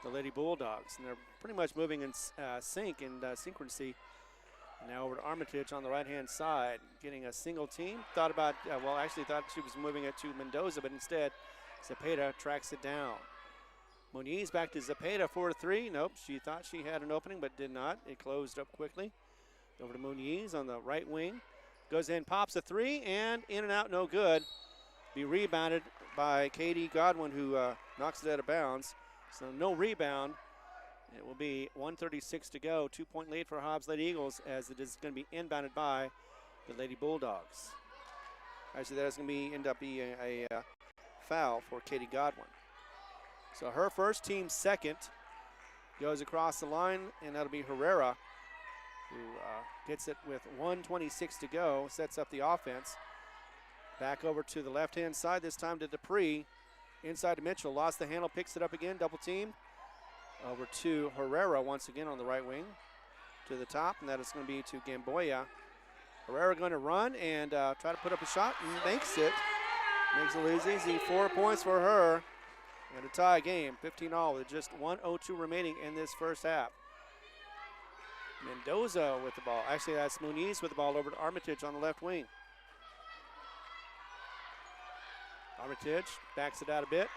the Lady Bulldogs. And they're pretty much moving in sync and synchronicity. And now over to Armitage on the right-hand side, getting a single team. Thought about, actually thought she was moving it to Mendoza, but instead Zepeda tracks it down. Muniz back to Zepeda for 3. Nope, she thought she had an opening, but did not. It closed up quickly. Over to Muniz on the right wing. Goes in, pops a 3, and in and out, no good. Be rebounded by Katie Godwin, who knocks it out of bounds. So no rebound. It will be 1:36 to go. 2-point lead for Hobbs Lady Eagles, as it is going to be inbounded by the Lady Bulldogs. Actually, that is going to end up being a foul for Katie Godwin. So her first, team second, goes across the line, and that'll be Herrera, who gets it with 1:26 to go, sets up the offense. Back over to the left-hand side, this time to Dupree. Inside to Mitchell, lost the handle, picks it up again, double team. Over to Herrera once again on the right wing. To the top, and that is going to be to Gamboya. Herrera going to run and try to put up a shot, and makes it. Makes it easy. 4 points for her. And a tie game, 15-all, with just 1:02 remaining in this first half. Mendoza with the ball. Actually, that's Muniz with the ball over to Armitage on the left wing. Armitage backs it out a bit.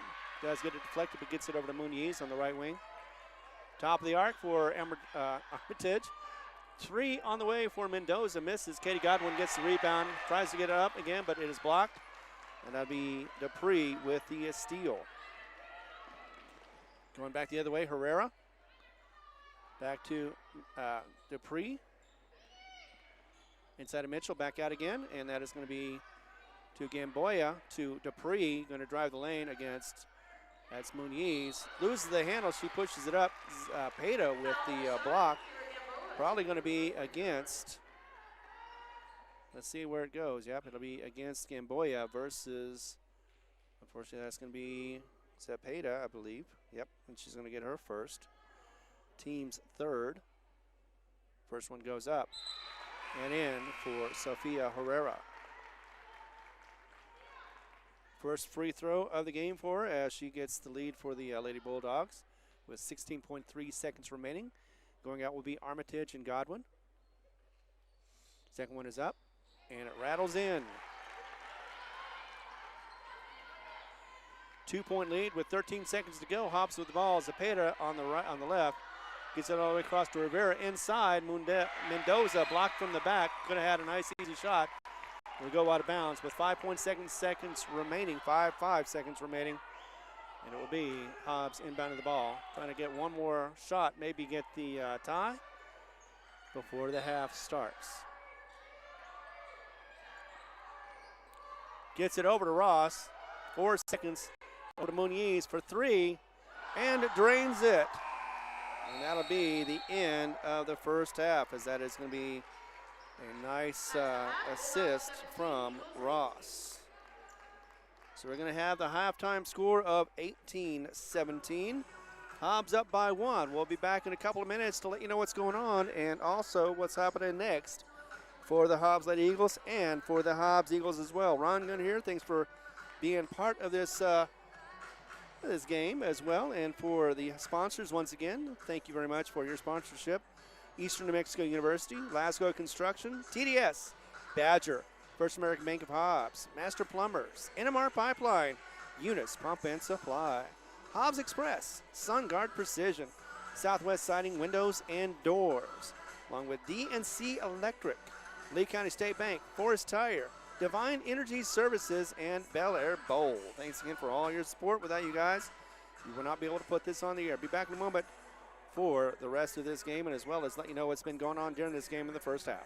Does get it deflected, but gets it over to Muniz on the right wing. Top of the arc for Armitage. 3 on the way for Mendoza. Misses. Katie Godwin gets the rebound. Tries to get it up again, but it is blocked. And that'll be Dupree with the steal. Going back the other way, Herrera. Back to Dupree. Inside of Mitchell, back out again, and that is going to be to Gamboya, to Dupree, going to drive the lane against, that's Muniz. Loses the handle, she pushes it up. Peta with the block. Probably going to be against, let's see where it goes. Yep, it'll be against Gamboya versus, Unfortunately, that's going to be Zepeda, I believe. Yep, and she's going to get her first. Team's third. First one goes up and in for Sofia Herrera. First free throw of the game for her as she gets the lead for the Lady Bulldogs with 16.3 seconds remaining. Going out will be Armitage and Godwin. Second one is up, and it rattles in. 2-point lead with 13 seconds to go. Hobbs with the ball. Zepeda on the right, on the left. Gets it all the way across to Rivera inside. Mendoza blocked from the back. Could have had a nice easy shot. We go out of bounds with 5.7 seconds remaining. 5 seconds remaining. And it will be Hobbs inbounding the ball. Trying to get one more shot, maybe get the tie before the half starts. Gets it over to Ross. 4 seconds over to Muniz for 3. And it drains it. And that'll be the end of the first half, as that is going to be a nice assist from Ross. So we're going to have the halftime score of 18-17. Hobbs up by 1. We'll be back in a couple of minutes to let you know what's going on and also what's happening next for the Hobbs Lady Eagles and for the Hobbs Eagles as well. Ron Gunn here. Thanks for being part of this game as well. And for the sponsors, once again, thank you very much for your sponsorship. Eastern New Mexico University, Lasco Construction, TDS, Badger, First American Bank of Hobbs, Master Plumbers, NMR Pipeline, Eunice Pump and Supply, Hobbs Express, SunGuard Precision, Southwest Siding Windows and Doors, along with DNC Electric, Lee County State Bank, Forest Tire, Divine Energy Services, and Bel Air Bowl. Thanks again for all your support. Without you guys, we will not be able to put this on the air. Be back in a moment for the rest of this game and as well as let you know what's been going on during this game in the first half.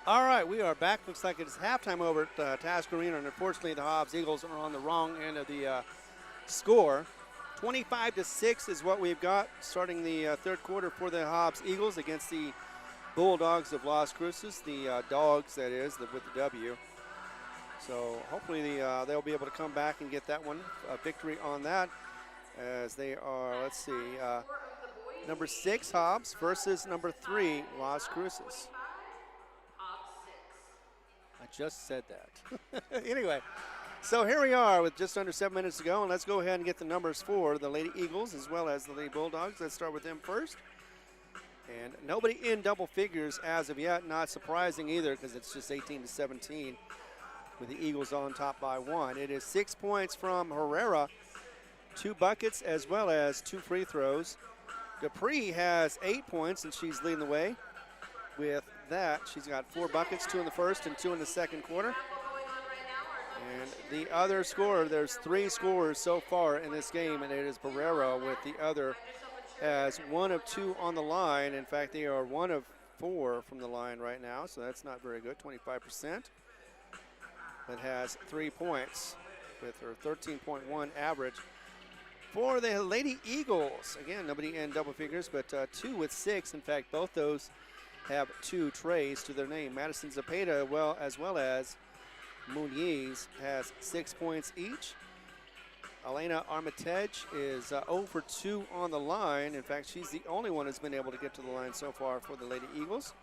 All right, we are back. Looks like it's halftime over at Task Arena, and unfortunately the Hobbs Eagles are on the wrong end of the score. 25-6 is what we've got starting the third quarter for the Hobbs Eagles against the Bulldogs of Las Cruces, the Dogs, that is, with the W. So hopefully they'll be able to come back and get that one, a victory on that, as they are, let's see, number 6 Hobbs versus number 3 Las Cruces. I just said that. Anyway, so here we are with just under 7 minutes to go, and let's go ahead and get the numbers for the Lady Eagles as well as the Lady Bulldogs. Let's start with them first. And nobody in double figures as of yet, not surprising either because it's just 18-17. with the Eagles on top by 1. It is 6 points from Herrera, 2 buckets as well as 2 free throws. Dupree has 8 points, and she's leading the way. With that, she's got 4 buckets, 2 in the first and 2 in the second quarter. And the other scorer, there's 3 scorers so far in this game, and it is Barrera with the other as 1 of 2 on the line. In fact, they are 1 of 4 from the line right now, so that's not very good, 25%. But has 3 points with her 13.1 average. For the Lady Eagles, again, nobody in double figures, but 2 with 6. In fact, both those have 2 trays to their name. Madison Zapata, as well as Muniz, has 6 points each. Elena Armitage is 0 for 2 on the line. In fact, she's the only one who's been able to get to the line so far for the Lady Eagles.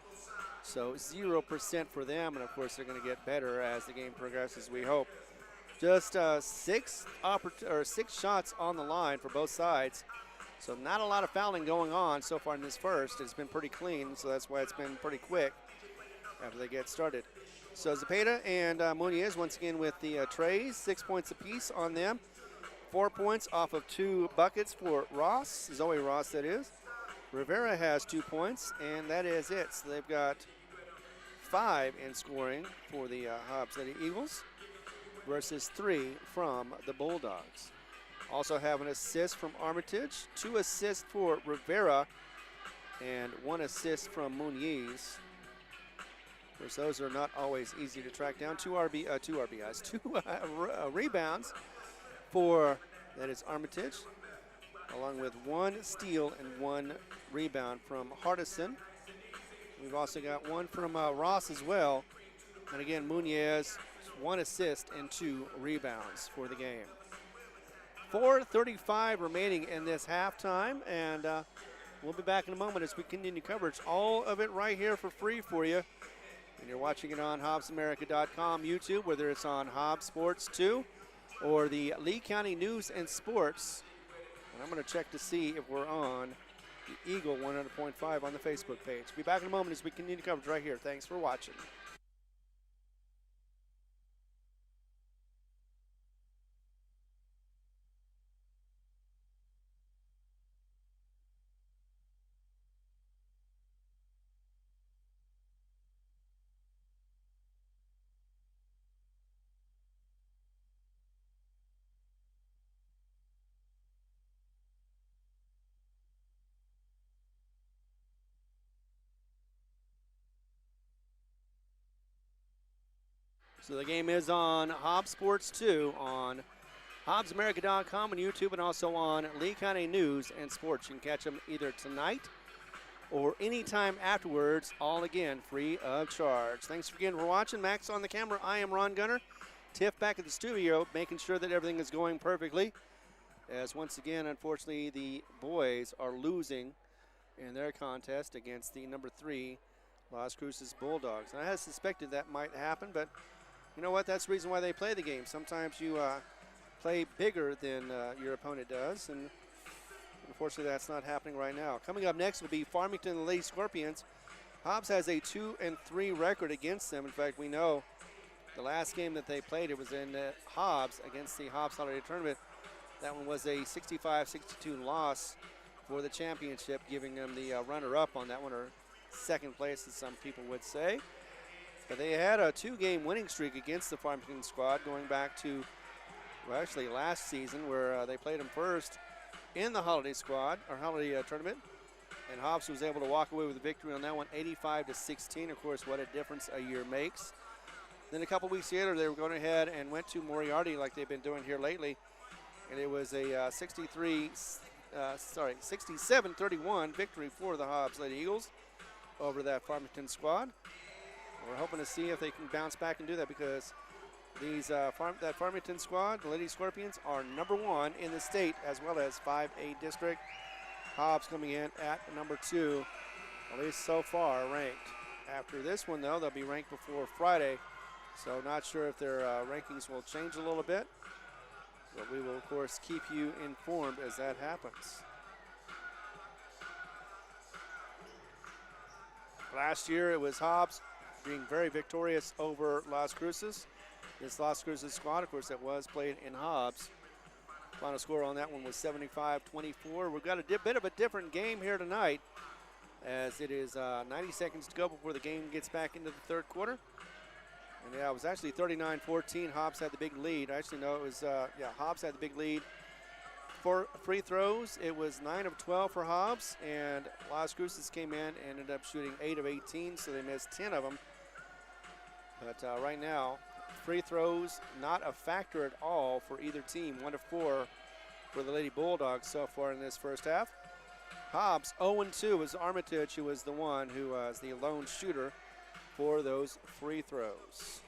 So 0% for them, and of course they're going to get better as the game progresses, we hope. Just 6 shots on the line for both sides. So not a lot of fouling going on so far in this first. It's been pretty clean, so that's why it's been pretty quick after they get started. So Zapata and Muniz once again with the trays, 6 points apiece on them. 4 points off of 2 buckets for Ross, Zoe Ross that is. Rivera has 2 points, and that is it. So they've got 5 in scoring for the Hobbs Lady Eagles versus 3 from the Bulldogs. Also have an assist from Armitage, 2 assists for Rivera, and 1 assist from Muniz. Of course, those are not always easy to track down. 2 rebounds for, that is Armitage, along with 1 steal and 1 rebound from Hardison. We've also got 1 from Ross as well. And again, Muniz, 1 assist and 2 rebounds for the game. 4:35 remaining in this halftime, and we'll be back in a moment as we continue coverage. All of it right here for free for you. And you're watching it on HobbsAmerica.com YouTube, whether it's on Hobbs Sports 2 or the Lee County News and Sports. And I'm going to check to see if we're on the Eagle 100.5 on the Facebook page. Be back in a moment as we continue coverage right here. Thanks for watching. So the game is on Hobbs Sports 2 on HobbsAmerica.com and YouTube, and also on Lee County News and Sports. You can catch them either tonight or anytime afterwards, all again free of charge. Thanks again for watching. Max on the camera. I am Ron Gunner. Tiff back at the studio, making sure that everything is going perfectly. As once again, unfortunately, the boys are losing in their contest against the number 3 Las Cruces Bulldogs. And I had suspected that might happen, but you know what? That's the reason why they play the game. Sometimes you play bigger than your opponent does, and unfortunately that's not happening right now. Coming up next will be Farmington and the Lady Scorpions. Hobbs has a 2-3 record against them. In fact, we know the last game that they played, it was in Hobbs against the Hobbs Holiday Tournament. That one was a 65-62 loss for the championship, giving them the runner-up on that one, or second place as some people would say. But they had a 2-game winning streak against the Farmington squad going back to, well, actually last season, where they played them first in the Holiday squad, or Holiday tournament. And Hobbs was able to walk away with a victory on that one, 85-16. Of course, what a difference a year makes. Then a couple weeks later, they were going ahead and went to Moriarty like they've been doing here lately. And it was a 67-31 victory for the Hobbs Lady Eagles over that Farmington squad. We're hoping to see if they can bounce back and do that, because these that Farmington squad, the Lady Scorpions, are number 1 in the state as well as 5A district. Hobbs coming in at number 2, at least so far ranked. After this one, though, they'll be ranked before Friday, so not sure if their rankings will change a little bit, but we will, of course, keep you informed as that happens. Last year, it was Hobbs being very victorious over Las Cruces. this Las Cruces squad. Of course, that was played in Hobbs. Final score on that one was 75-24. We've got a bit of a different game here tonight, as it is 90 seconds to go before the game gets back into the third quarter. And yeah, it was actually 39-14. Hobbs had the big lead. Actually, no, it was, Hobbs had the big lead. For free throws, it was 9 of 12 for Hobbs, and Las Cruces came in and ended up shooting 8 of 18, so they missed 10 of them. But right now, free throws not a factor at all for either team. 1 of 4 for the Lady Bulldogs so far in this first half. Hobbs 0-2 was Armitage, who was the one who was the lone shooter for those free throws.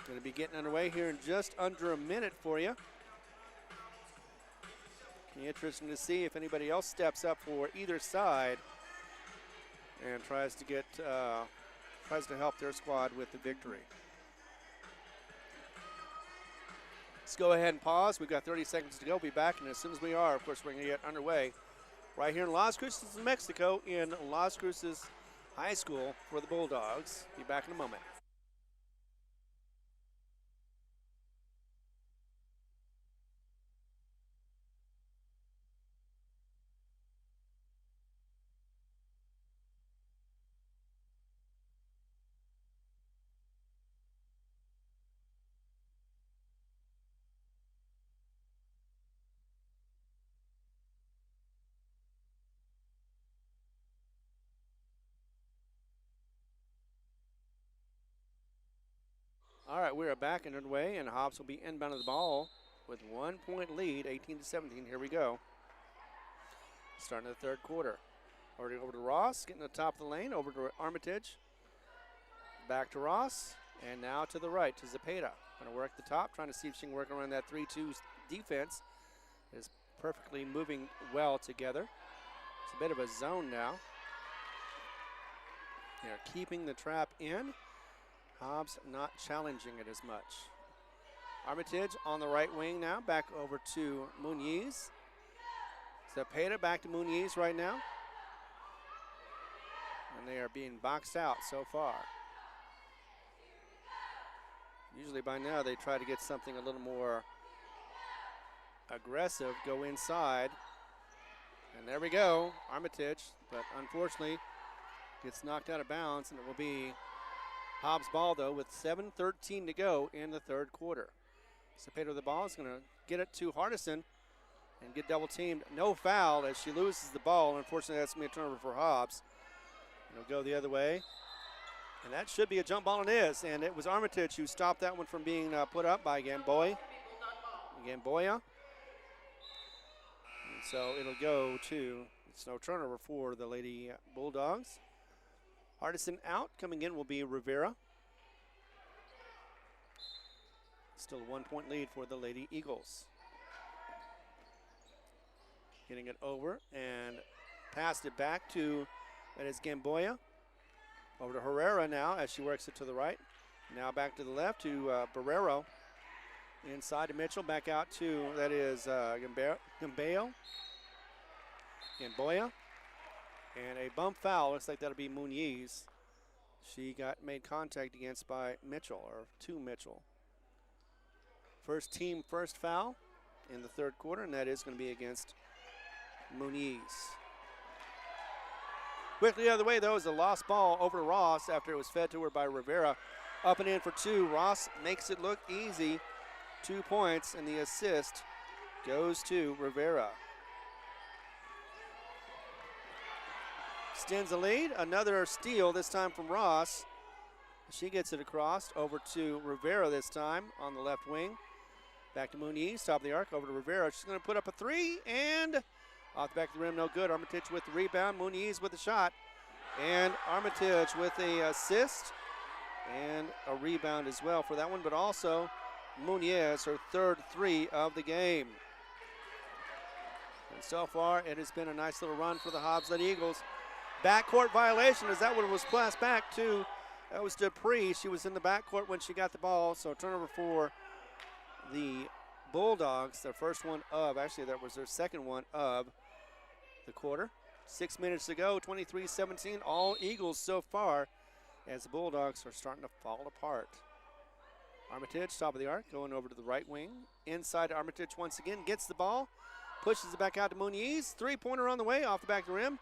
Going to be getting underway here in just under a minute for you. Be interesting to see if anybody else steps up for either side and tries to help their squad with the victory. Let's go ahead and pause. We've got 30 seconds to go. We'll be back, and as soon as we are, of course, we're going to get underway right here in Las Cruces, Mexico, in Las Cruces High School for the Bulldogs. Be back in a moment. All right, we are back and underway, and Hobbs will be inbound of the ball with 1 point lead, 18-17. Here we go. Starting the third quarter. Already over to Ross, getting to the top of the lane, over to Armitage. Back to Ross, and now to the right to Zepeda. Going to work the top, trying to see if she can work around that 3-2 defense. Is perfectly moving well together. It's a bit of a zone now. They're keeping the trap in. Hobbs not challenging it as much. Armitage on the right wing now, back over to Muniz. Zepeda back to Muniz right now. And they are being boxed out so far. Usually by now they try to get something a little more aggressive, go inside. And there we go, Armitage, but unfortunately gets knocked out of bounds, and it will be Hobbs ball, though, with 7:13 to go in the third quarter. Zepeda with the ball is going to get it to Hardison and get double teamed. No foul as she loses the ball. Unfortunately, that's going to be a turnover for Hobbs. It'll go the other way. And that should be a jump ball, and it is. And it was Armitage who stopped that one from being put up by Gamboya. And so it'll go to, it's no turnover for the Lady Bulldogs. Hardison out. Coming in will be Rivera. Still a 1 point lead for the Lady Eagles. Getting it over and passed it back to, that is Gamboya. Over to Herrera now as she works it to the right. Now back to the left to Barrero. Inside to Mitchell. Back out to, that is Gamboya. And a bump foul, looks like that'll be Muniz. She got made contact against by Mitchell, or to Mitchell. First team first foul in the third quarter, and that is going to be against Muniz. Quickly the other way, though, is a lost ball over to Ross after it was fed to her by Rivera. Up and in for two. Ross makes it look easy. 2 points, and the assist goes to Rivera. Extends the lead. Another steal, this time from Ross. She gets it across over to Rivera this time on the left wing. Back to Muniz, top of the arc, over to Rivera. She's going to put up a three, and off the back of the rim, no good. Armitage with the rebound. Muniz with the shot. And Armitage with the assist and a rebound as well for that one, but also Muniz, her third three of the game. And so far, it has been a nice little run for the Hobbs Lady Eagles. Backcourt violation, as that one was passed back to, that was Dupree. She was in the backcourt when she got the ball, so turnover for the Bulldogs, their first one of, actually that was their second one of the quarter. 6 minutes to go, 23-17, all Eagles so far as the Bulldogs are starting to fall apart. Armitage, top of the arc, going over to the right wing. Inside Armitage once again, gets the ball, pushes it back out to Muniz. Three-pointer on the way, off the back of the rim.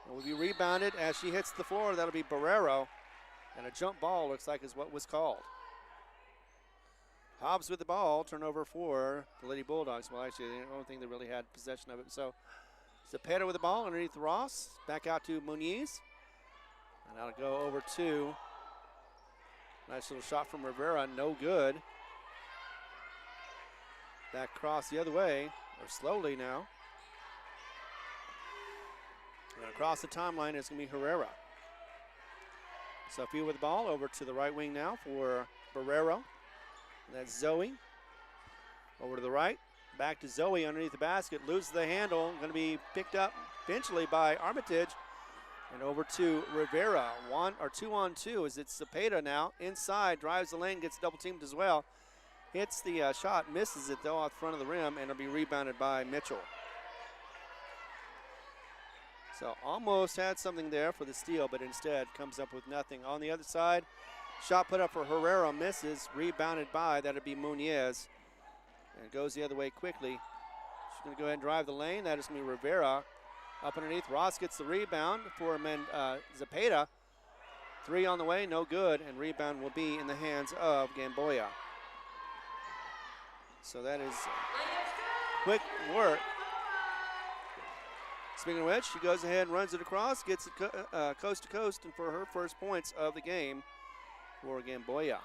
It will be rebounded as she hits the floor. That'll be Barrero. And a jump ball looks like is what was called. Hobbs with the ball, turnover for the Lady Bulldogs. Well, actually, I don't think they really had possession of it. So Zepeda with the ball underneath Ross. Back out to Muniz. And that'll go over to, nice little shot from Rivera, no good. Back cross the other way, or slowly now. And across the timeline is going to be Herrera. Sophia with the ball over to the right wing now for Barrero. That's Zoe. Over to the right. Back to Zoe underneath the basket. Loses the handle. Going to be picked up eventually by Armitage. And over to Rivera. 1 or 2 on 2 as it's Zepeda now. Inside, drives the lane, gets double teamed as well. Hits the shot, misses it though off the front of the rim, and it'll be rebounded by Mitchell. So almost had something there for the steal, but instead comes up with nothing. On the other side, shot put up for Herrera, misses, rebounded by, that'll be Muniz. And it goes the other way quickly. She's going to go ahead and drive the lane. That is going to be Rivera. Up underneath, Ross gets the rebound for Zepeda. 3 on the way, no good, and rebound will be in the hands of Gamboya. So that is quick work. Speaking of which, she goes ahead and runs it across, gets it coast to coast, and for her first points of the game for Gamboya.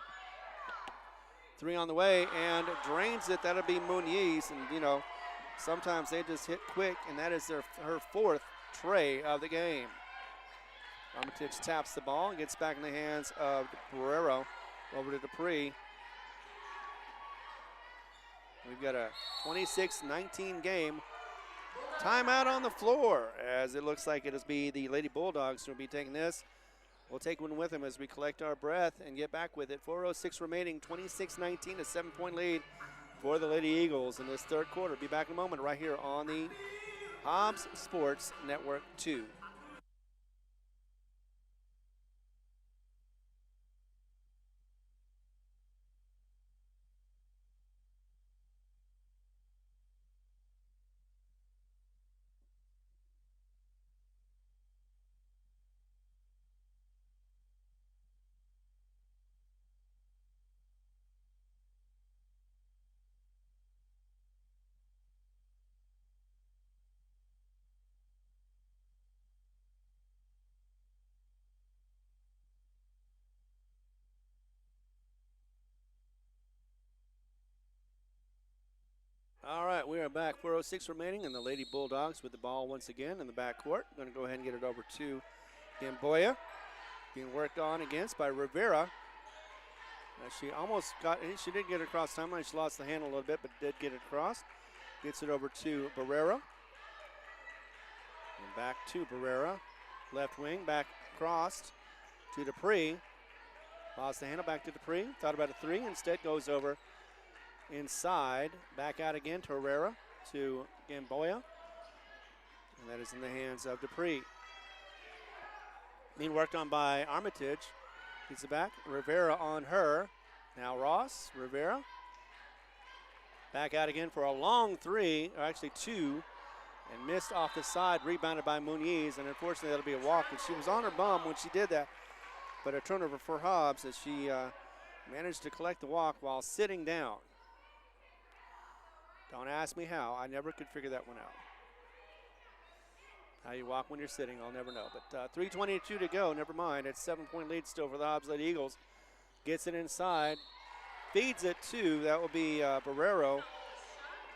3 on the way and drains it. That'll be Muniz, and you know, sometimes they just hit quick, and that is her 4th tray of the game. Armitage taps the ball and gets back in the hands of Barrero. Over to Dupree. We've got a 26-19 game. Timeout on the floor, as it looks like it'll be the Lady Bulldogs who will be taking this. We'll take one with them as we collect our breath and get back with it. 4:06 remaining, 26-19, a 7-point lead for the Lady Eagles in this third quarter. Be back in a moment right here on the Hobbs Sports Network 2. All right, we are back. 4:06 remaining, and the Lady Bulldogs with the ball once again in the backcourt. Going to go ahead and get it over to Gamboya. Being worked on against by Rivera. She almost got, she did get it across timeline. She lost the handle a little bit, but did get it across. Gets it over to Barrera. And back to Barrera. Left wing, back crossed to Dupree. Lost the handle, back to Dupree. Thought about a 3, instead goes over inside, back out again to Herrera, to Gamboya, and that is in the hands of Dupree. Being worked on by Armitage. Gets it back, Rivera on her. Now Ross, Rivera. Back out again for a long 3, or actually 2, and missed off the side, rebounded by Muniz, and unfortunately that'll be a walk. And she was on her bum when she did that, but a turnover for Hobbs as she managed to collect the walk while sitting down. Don't ask me how. I never could figure that one out. How you walk when you're sitting, I'll never know. But 3:22 to go, never mind. It's 7-point lead still for the Hobbs Lady Eagles. Gets it inside. Feeds it to, that will be Barrero.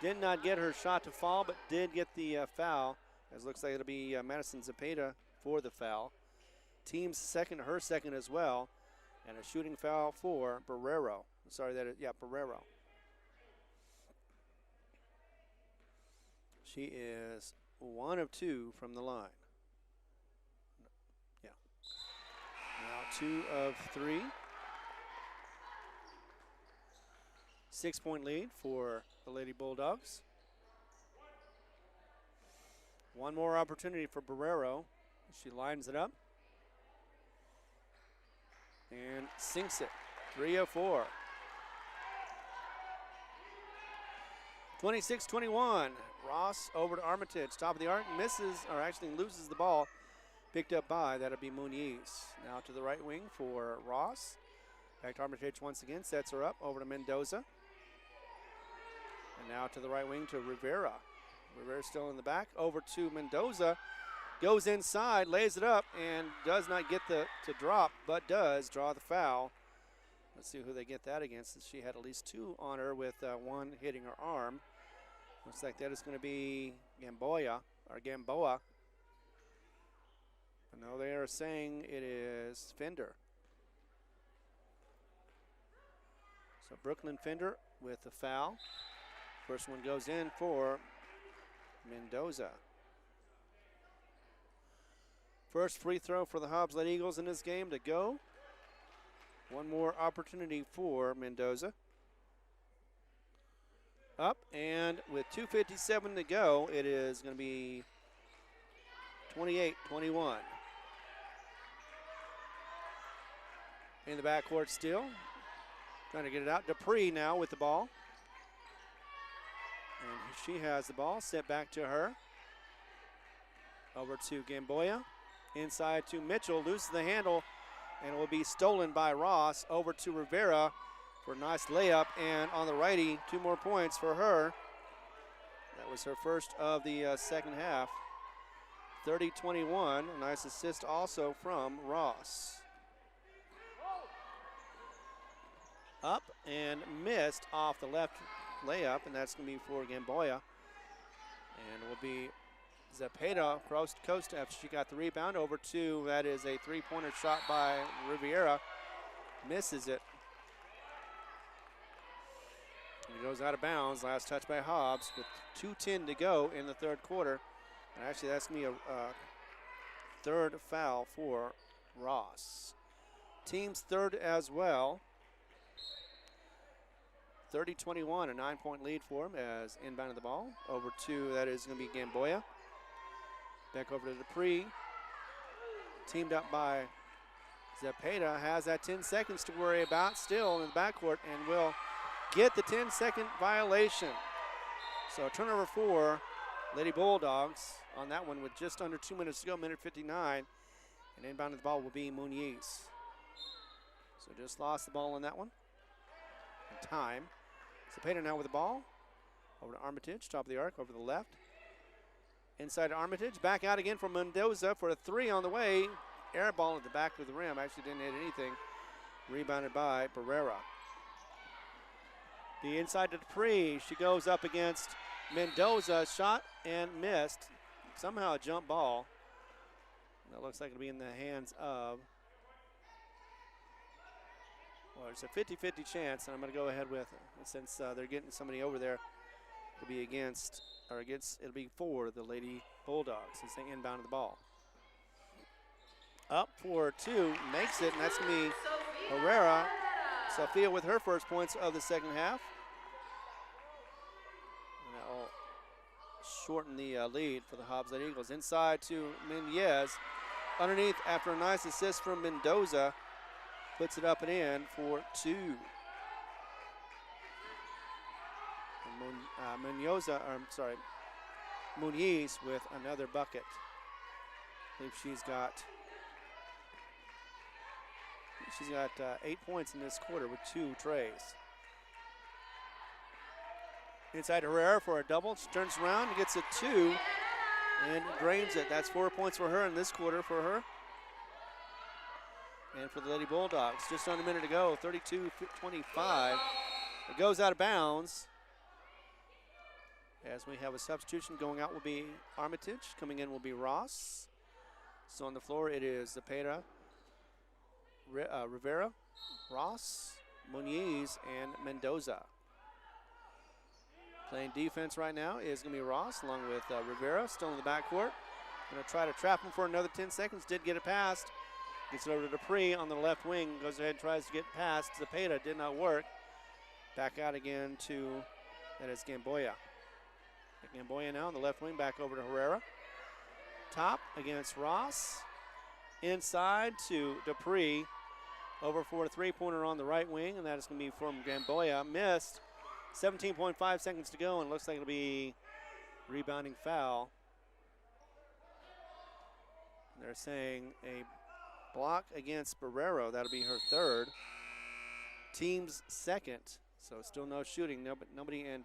Did not get her shot to fall, but did get the foul. As looks like it'll be Madison Zepeda for the foul. Team's second, her second as well. And a shooting foul for Barrero. Sorry, Barrero. She is 1 of 2 from the line. Yeah. Now 2 of 3. 6-point lead for the Lady Bulldogs. One more opportunity for Barrero. She lines it up and sinks it. 3 of 4. 26-21. Ross over to Armitage. Top of the arc, misses, or actually loses the ball. Picked up by, that'll be Muniz. Now to the right wing for Ross. Back to Armitage once again, sets her up over to Mendoza. And now to the right wing to Rivera. Rivera still in the back, over to Mendoza. Goes inside, lays it up, and does not get to drop, but does draw the foul. Let's see who they get that against, since she had at least 2 on her with one hitting her arm. Looks like that is going to be Gamboa. No, they are saying it is Fender. So Brooklyn Fender with the foul. First one goes in for Mendoza. First free throw for the Hobbs Lady Eagles in this game to go. One more opportunity for Mendoza. Up, and with 2:57 to go, it is going to be 28-21. In the backcourt still. Trying to get it out. Dupree now with the ball. And she has the ball. Set back to her. Over to Gamboa. Inside to Mitchell. Loses the handle. And it will be stolen by Ross. Over to Rivera for a nice layup. And on the righty, 2 more points for her. That was her first of the second half. 30-21. A nice assist also from Ross. Up and missed off the left layup, and that's going to be for Gamboa. And it will be Zepeda coast to coast after she got the rebound. Over to, that is a 3-pointer shot by Riviera. Misses it. And it goes out of bounds. Last touch by Hobbs with 2:10 to go in the third quarter. And actually, that's going to be a third foul for Ross. Team's third as well. 30-21, a 9-point lead for him as inbounded the ball. Over to, that is going to be Gamboa. Back over to Dupree. Teamed up by Zepeda. Has that 10 seconds to worry about still in the backcourt and will get the 10-second violation. So a turnover for Lady Bulldogs on that one with just under 2 minutes to go, minute 59. And inbounded the ball will be Muniz. So just lost the ball on that one. And time. Zepeda now with the ball. Over to Armitage, top of the arc, over the left. Inside to Armitage, back out again for Mendoza for a 3 on the way. Air ball at the back of the rim, actually didn't hit anything. Rebounded by Barrera. The inside to Dupree, she goes up against Mendoza, shot and missed. Somehow a jump ball. That looks like it'll be in the hands of, well, it's a 50-50 chance, and I'm going to go ahead with, since they're getting somebody over there, it'll be it'll be for the Lady Bulldogs as they inbound the ball. Up for 2, makes it, and that's going to be Herrera. Sophia with her first points of the second half. And that will shorten the lead for the Hobbs Lady Eagles. Inside to Muniz. Underneath after a nice assist from Mendoza. Puts it up and in for 2. Muniz with another bucket. I believe she's got 8 points in this quarter with 2 trays. Inside Herrera for a double. She turns around and gets a 2 and drains it. That's 4 points for her in this quarter for her. And for the Lady Bulldogs, just under a minute to go, 32-25. It goes out of bounds. As we have a substitution going out will be Armitage. Coming in will be Ross. So on the floor it is Zepeda, Rivera, Ross, Muniz, and Mendoza. Playing defense right now is going to be Ross along with Rivera, still in the backcourt. Going to try to trap him for another 10 seconds. Did get it past. Gets it over to Dupree on the left wing. Goes ahead and tries to get past Zepeda. Did not work. Back out again to, that is Gamboa. Gamboa now on the left wing, back over to Herrera. top against Ross. Inside to Dupree. Over for a three-pointer on the right wing, and that is going to be from Gamboya. Missed. 17.5 seconds to go, and looks like it'll be rebounding foul. They're saying a block against Barrero. That'll be her third. Team's second, so still no shooting. Nobody in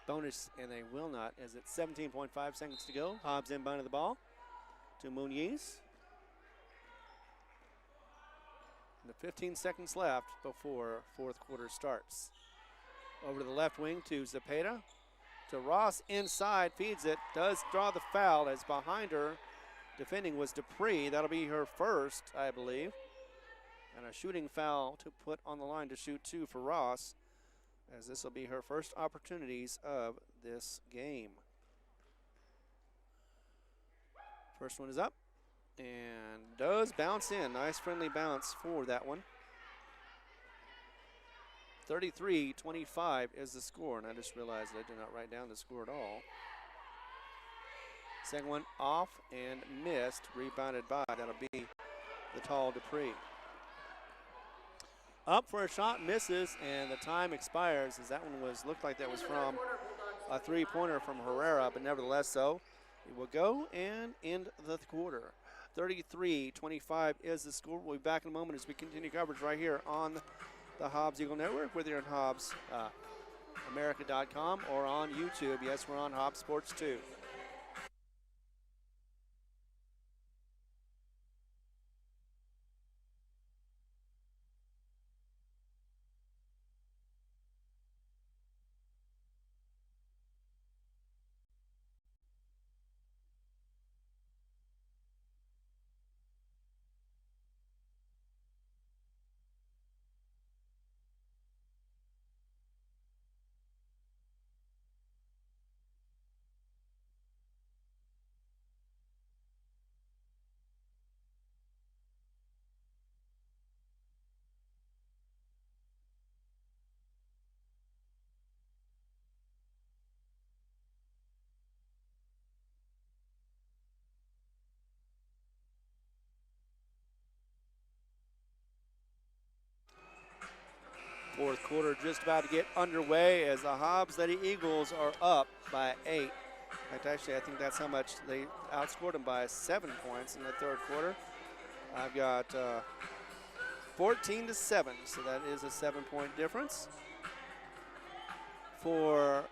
bonus, and they will not, as it's 17.5 seconds to go. Hobbs inbound of the ball to Muniz. And 15 seconds left before fourth quarter starts. Over to the left wing to Zepeda. To Ross inside, feeds it, does draw the foul as behind her defending was Dupree. That'll be her first, I believe. And a shooting foul to put on the line to shoot two for Ross, as this will be her first opportunities of this game. First one is up and does bounce in. Nice friendly bounce for that one. 33-25 is the score, and I just realized I did not write down the score at all. Second one off and missed, rebounded by, that'll be the tall Dupree. Up for a shot, misses, and the time expires, as that one looked like that was from a three-pointer from Herrera, but nevertheless so. It will go and end the quarter. 33-25 is the score. We'll be back in a moment as we continue coverage right here on the Hobbs Eagle Network, whether you're on Hobbs America.com or on YouTube. Yes, we're on Hobbs Sports too. Fourth quarter just about to get underway as the Hobbs Lady Eagles are up by 8. In fact, actually, I think that's how much they outscored them by, 7 points in the third quarter. I've got 14-7, so that is a 7-point difference. For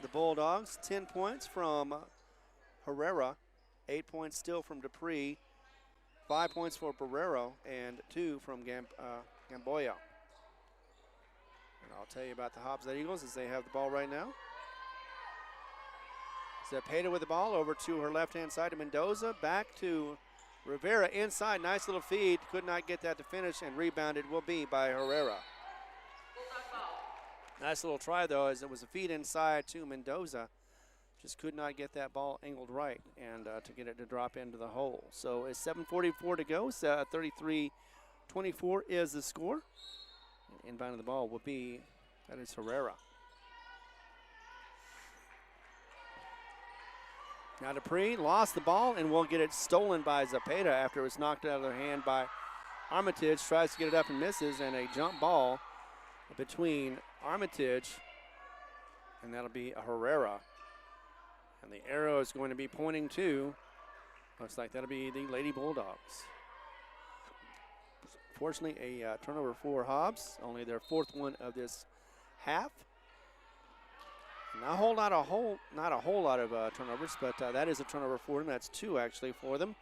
the Bulldogs, 10 points from Herrera, 8 points still from Dupree, 5 points for Barrero, and 2 from Gamboya. And I'll tell you about the Hobbs Lady Eagles as they have the ball right now. Zepeda with the ball over to her left-hand side to Mendoza. Back to Rivera inside. Nice little feed. Could not get that to finish, and rebounded will be by Herrera. Nice little try, though, as it was a feed inside to Mendoza. Just could not get that ball angled right and to get it to drop into the hole. So it's 7:44 to go. 33-24 is the score. And inbound of the ball will be, that is Herrera. Now Dupree lost the ball and will get it stolen by Zepeda after it was knocked out of their hand by Armitage. Tries to get it up and misses, and a jump ball between Armitage, and that'll be a Herrera. And the arrow is going to be pointing to, looks like that'll be the Lady Bulldogs. Fortunately, a turnover for Hobbs, only their fourth one of this half. Not a whole lot of turnovers, but that is a turnover for them. That's 2 actually for them.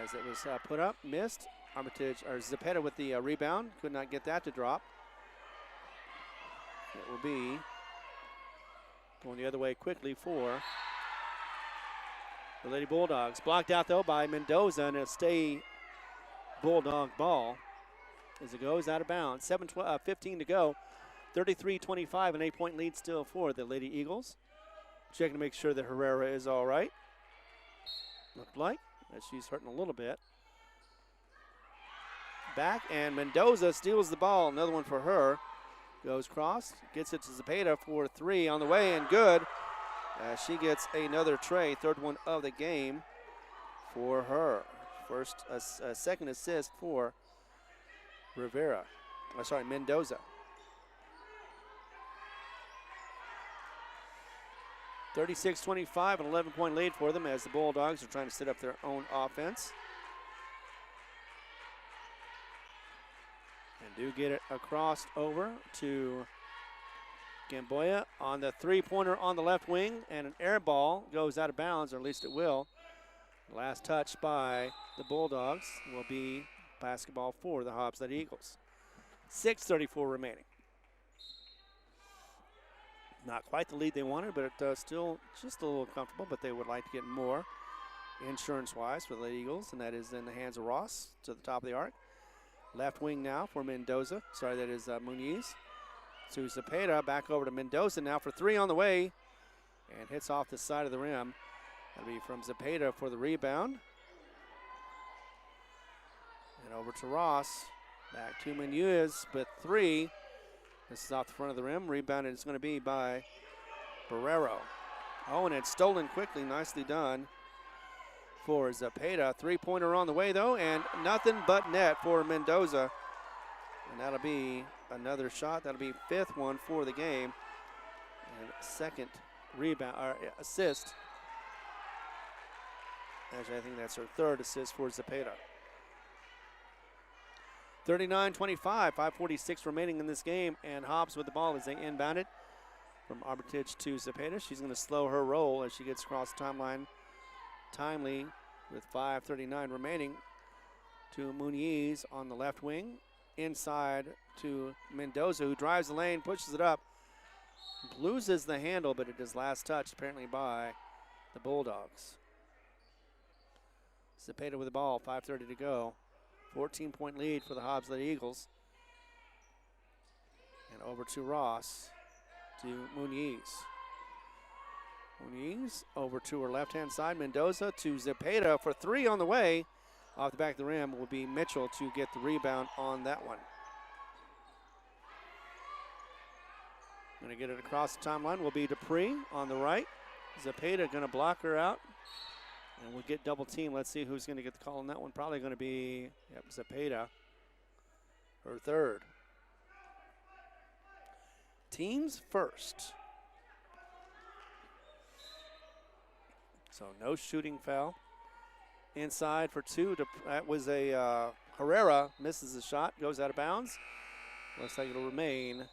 As it was put up, missed. Armitage or Zepeda with the rebound, could not get that to drop. It will be going the other way quickly for the Lady Bulldogs. Blocked out though by Mendoza, and it'll stay Bulldog ball as it goes out of bounds. 15 to go. 33-25, an 8-point lead still for the Lady Eagles. Checking to make sure that Herrera is all right. Looked like that she's hurting a little bit. Back, and Mendoza steals the ball. Another one for her. Goes cross, gets it to Zepeda for 3 on the way, and good. She gets another tray, third one of the game for her. Second assist for Mendoza. 36-25, an 11-point lead for them as the Bulldogs are trying to set up their own offense. And do get it across over to Gamboya on the three-pointer on the left wing, and an air ball goes out of bounds, or at least it will. Last touch by the Bulldogs will be basketball for the Hobbs Lady Eagles. 6:34 remaining. Not quite the lead they wanted, but still just a little comfortable, but they would like to get more insurance-wise for the Lady Eagles, and that is in the hands of Ross to the top of the arc. Left wing now for Mendoza. Sorry, that is Muniz. To Zepeda, back over to Mendoza now for three on the way, and hits off the side of the rim. That'll be from Zepeda for the rebound. And over to Ross. Back to Muniz, but three. This is off the front of the rim. Rebounded it's going to be by Barrero. Oh, and it's stolen quickly. Nicely done for Zepeda. Three-pointer on the way, though, and nothing but net for Mendoza. And that'll be another shot. That'll be fifth one for the game. And second rebound or assist. Actually, I think that's her third assist for Zepeda. 39-25, 5:46 remaining in this game, and Hobbs with the ball as they inbound it from Armitage to Zepeda. She's going to slow her roll as she gets across the timeline timely with 5:39 remaining to Muniz on the left wing. Inside to Mendoza, who drives the lane, pushes it up, loses the handle, but it is last touched apparently by the Bulldogs. Zepeda with the ball, 5:30 to go. 14-point lead for the Hobbs Lady Eagles. And over to Ross, to Muniz. Muniz over to her left-hand side. Mendoza to Zepeda for three on the way. Off the back of the rim will be Mitchell to get the rebound on that one. Going to get it across the timeline will be Dupree on the right. Zepeda going to block her out. And we'll get double team. Let's see who's going to get the call on that one. Probably going to be Zepeda, her third. Teams first. So no shooting foul. Inside for two. That was a Herrera misses the shot, goes out of bounds. Looks like it'll remain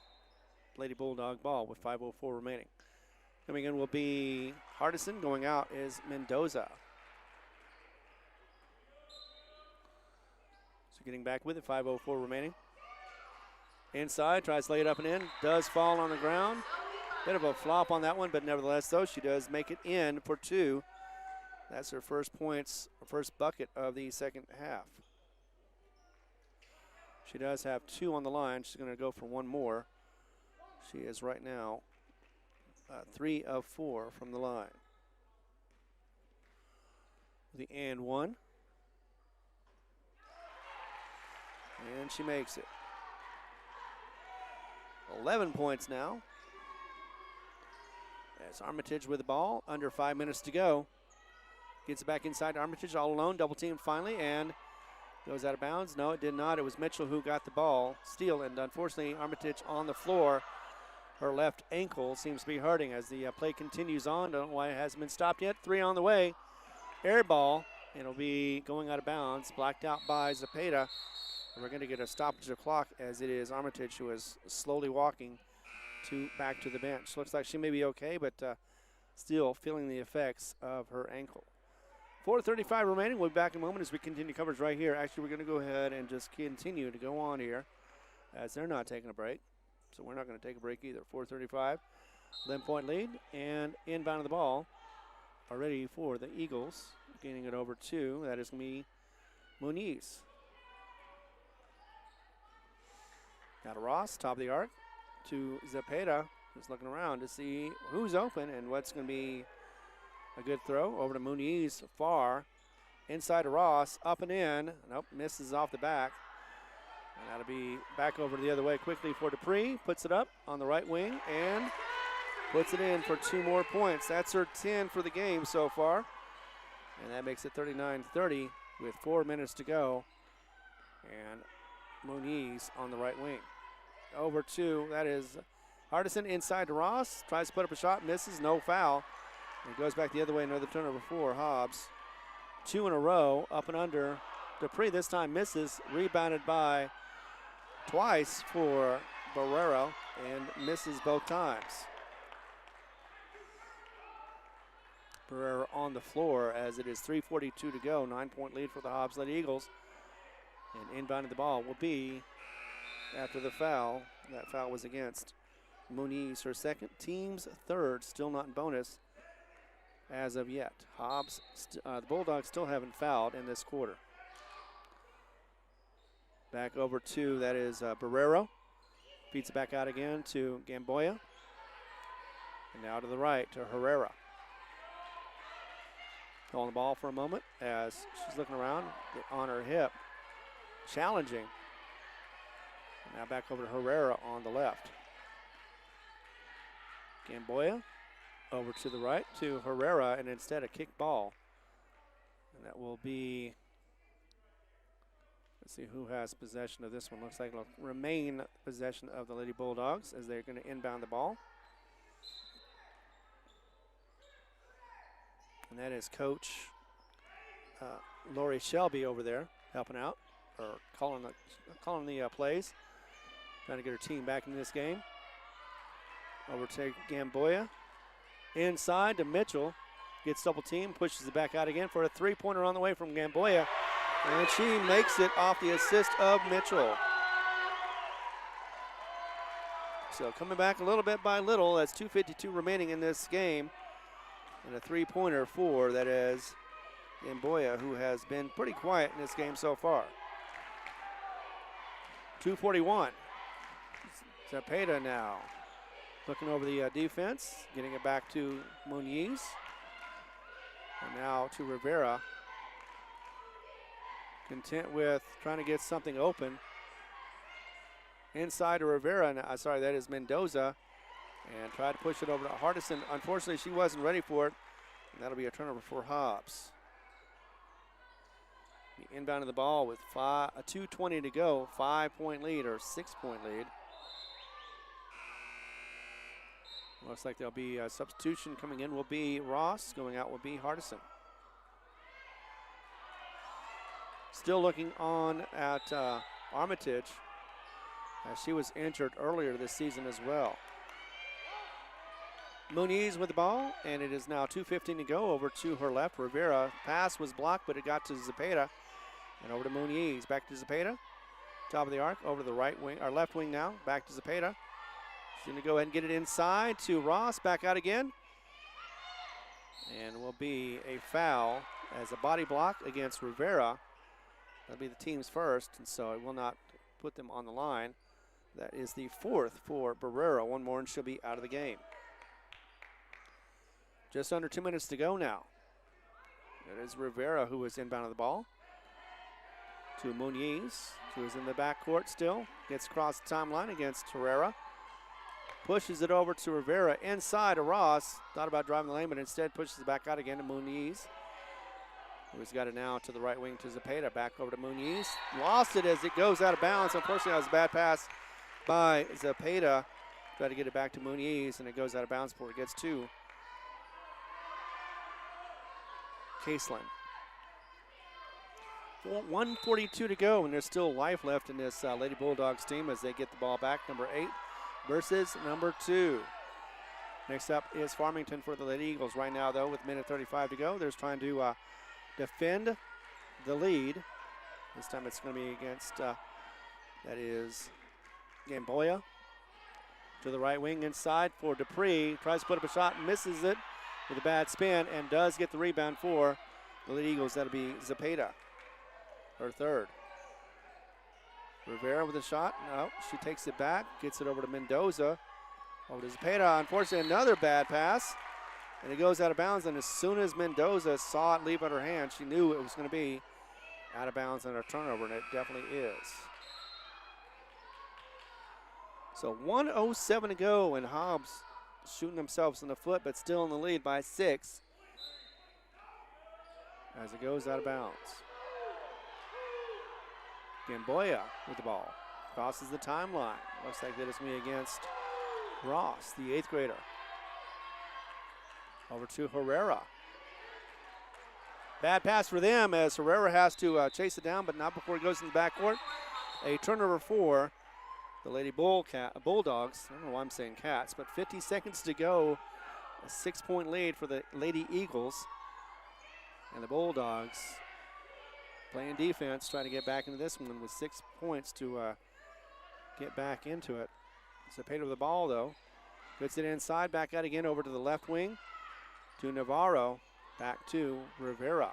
Lady Bulldog ball with 5:04 remaining. Coming in will be Hardison. Going out is Mendoza. So getting back with it, 5:04 remaining. Inside, tries to lay it up and in. Does fall on the ground. Bit of a flop on that one, but nevertheless, though, she does make it in for two. That's her first points, first bucket of the second half. She does have two on the line. She's going to go for one more. She is right now 3 of 4 from the line. The and one. And she makes it. 11 points now. As Armitage with the ball, under 5 minutes to go. Gets it back inside to Armitage all alone, double team finally, and goes out of bounds. No, it did not. It was Mitchell who got the ball, steal, and unfortunately Armitage on the floor. Her left ankle seems to be hurting as the play continues on. Don't know why it hasn't been stopped yet. Three on the way. Air ball, and it'll be going out of bounds, blacked out by Zepeda. And we're going to get a stoppage of clock as it is Armitage who is slowly walking back to the bench. Looks like she may be okay, but still feeling the effects of her ankle. 4:35 remaining. We'll be back in a moment as we continue coverage right here. Actually, we're going to go ahead and just continue to go on here as they're not taking a break. So we're not going to take a break either. 4:35, 11-point lead, and inbound of the ball already for the Eagles. Gaining it over two. That is going to be Muniz. Now to Ross, top of the arc, to Zepeda, who's looking around to see who's open and what's going to be a good throw. Over to Muniz, far. Inside to Ross, up and in. Nope, misses off the back. And that'll be back over the other way quickly for Dupree. Puts it up on the right wing, and puts it in for 2 more points. That's her 10 for the game so far. And that makes it 39-30 with 4 minutes to go. And Muniz on the right wing. Over to, that is Hardison inside to Ross. Tries to put up a shot, misses, no foul. And goes back the other way, another turnover for Hobbs. 2 in a row, up and under. Dupree this time misses, rebounded by twice for Barrero and misses both times. Barrero on the floor as it is 3:42 to go. 9-point lead for the Hobbs Lady Eagles. And inbounding the ball will be after the foul. That foul was against Muniz, her second, team's third, still not in bonus as of yet. Hobbs, the Bulldogs still haven't fouled in this quarter. Back over to, that is Barrero. Feeds it back out again to Gamboya. And now to the right to Herrera. Holding the ball for a moment as she's looking around on her hip. Challenging. And now back over to Herrera on the left. Gamboya over to the right to Herrera, and instead a kick ball. And that will be, let's see who has possession of this one. Looks like it'll remain possession of the Lady Bulldogs as they're going to inbound the ball. And that is Coach Lori Shelby over there helping out, or calling the plays, trying to get her team back in this game. Over to Gamboya. Inside to Mitchell. Gets double team, pushes it back out again for a 3-pointer on the way from Gamboya. And she makes it off the assist of Mitchell. So coming back a little bit by little. That's 2:52 remaining in this game. And a 3-pointer for, that is, Gamboya, who has been pretty quiet in this game so far. 2:41. Zapata now looking over the defense, getting it back to Muniz. And now to Rivera. Content with trying to get something open. Inside to Rivera, sorry, that is Mendoza. And tried to push it over to Hardison. Unfortunately, she wasn't ready for it. And that'll be a turnover for Hobbs. The inbound of the ball with 2:20 to go. 5-point lead or 6-point lead. Looks like there'll be a substitution coming in. Will be Ross. Going out will be Hardison. Still looking on at Armitage, as she was injured earlier this season as well. Muniz with the ball, and it is now 2:15 to go. Over to her left. Rivera pass was blocked, but it got to Zapata. And over to Muniz. Back to Zapata. Top of the arc. Over to the right wing, or left wing now. Back to Zapata. She's going to go ahead and get it inside to Ross. Back out again. And will be a foul as a body block against Rivera. That'll be the team's first, and so it will not put them on the line. That is the 4th for Barrera. One more and she'll be out of the game. Just under 2 minutes to go now. It is Rivera who is inbound of the ball. To Muniz, who is in the backcourt still. Gets across the timeline against Herrera. Pushes it over to Rivera inside to Ross. Thought about driving the lane, but instead pushes it back out again to Muniz, who's got it now to the right wing to Zapata. Back over to Muniz. Lost it as it goes out of bounds. Unfortunately, that was a bad pass by Zapata. Try to get it back to Muniz, and it goes out of bounds before it gets to Caseland. 1:42 to go, and there's still life left in this Lady Bulldogs team as they get the ball back. Number 8 versus number 2. Next up is Farmington for the Lady Eagles. Right now, though, with 1:35 to go, they're trying to defend the lead. This time it's going to be against, that is Gamboya. To the right wing inside for Dupree. Tries to put up a shot, misses it with a bad spin, and does get the rebound for the Lady Eagles. That'll be Zapata, her 3rd. Rivera with a shot. No, she takes it back, gets it over to Mendoza. Over to Zapata. Unfortunately, another bad pass. And it goes out of bounds, and as soon as Mendoza saw it leave out her hand, she knew it was going to be out of bounds and a turnover, and it definitely is. So 1:07 to go, and Hobbs shooting themselves in the foot, but still in the lead by 6 as it goes out of bounds. Gamboya with the ball. Crosses the timeline. Looks like that is me against Ross, the 8th grader. Over to Herrera. Bad pass for them as Herrera has to chase it down, but not before he goes in the backcourt. A turnover for the Lady Bulldogs. I don't know why I'm saying Cats, but 50 seconds to go. A 6-point lead for the Lady Eagles. And the Bulldogs playing defense, trying to get back into this one with 6 points to get back into it. Zapata with the ball, though. Gets it inside, back out again over to the left wing to Navarro. Back to Rivera.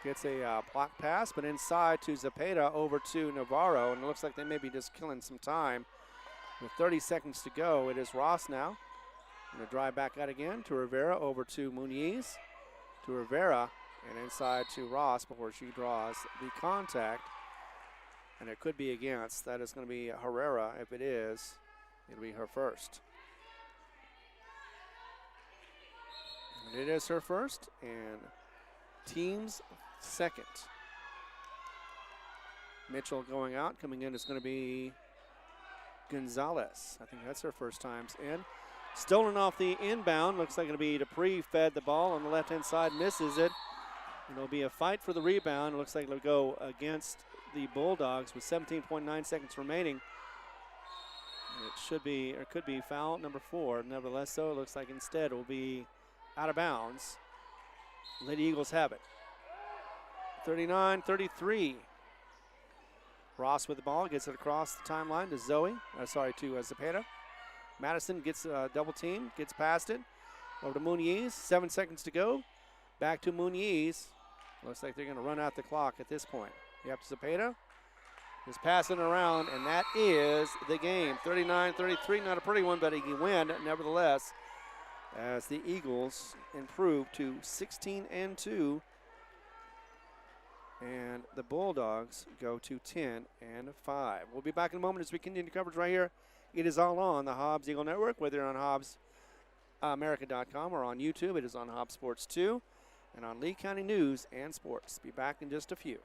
Gets a block pass, but inside to Zapata over to Navarro, and it looks like they may be just killing some time. With 30 seconds to go, it is Ross now. Going to drive back out again to Rivera over to Muniz. To Rivera, and inside to Ross before she draws the contact. And it could be against. That is going to be Herrera. If it is, it'll be her first. And it is her first, and team's second. Mitchell going out. Coming in is going to be Gonzalez. I think that's her first times in. Stolen off the inbound. Looks like it'll be Dupree fed the ball on the left-hand side. Misses it. And it'll be a fight for the rebound. It looks like it'll go against the Bulldogs with 17.9 seconds remaining. It should be, or could be foul number 4. Nevertheless, so it looks like instead it will be out of bounds. Lady Eagles have it. 39-33. Ross with the ball, gets it across the timeline to to Zapata. Madison gets a double team, gets past it. Over to Muniz, 7 seconds to go. Back to Muniz. Looks like they're going to run out the clock at this point. Yep, Zapata is passing around, and that is the game. 39-33, not a pretty one, but he can win nevertheless, as the Eagles improve to 16-2, and the Bulldogs go to 10-5. We'll be back in a moment as we continue coverage right here. It is all on the Hobbs Eagle Network, whether you're on HobbsAmerica.com or on YouTube. It is on Hobbs Sports 2 and on Lee County News and Sports. Be back in just a few.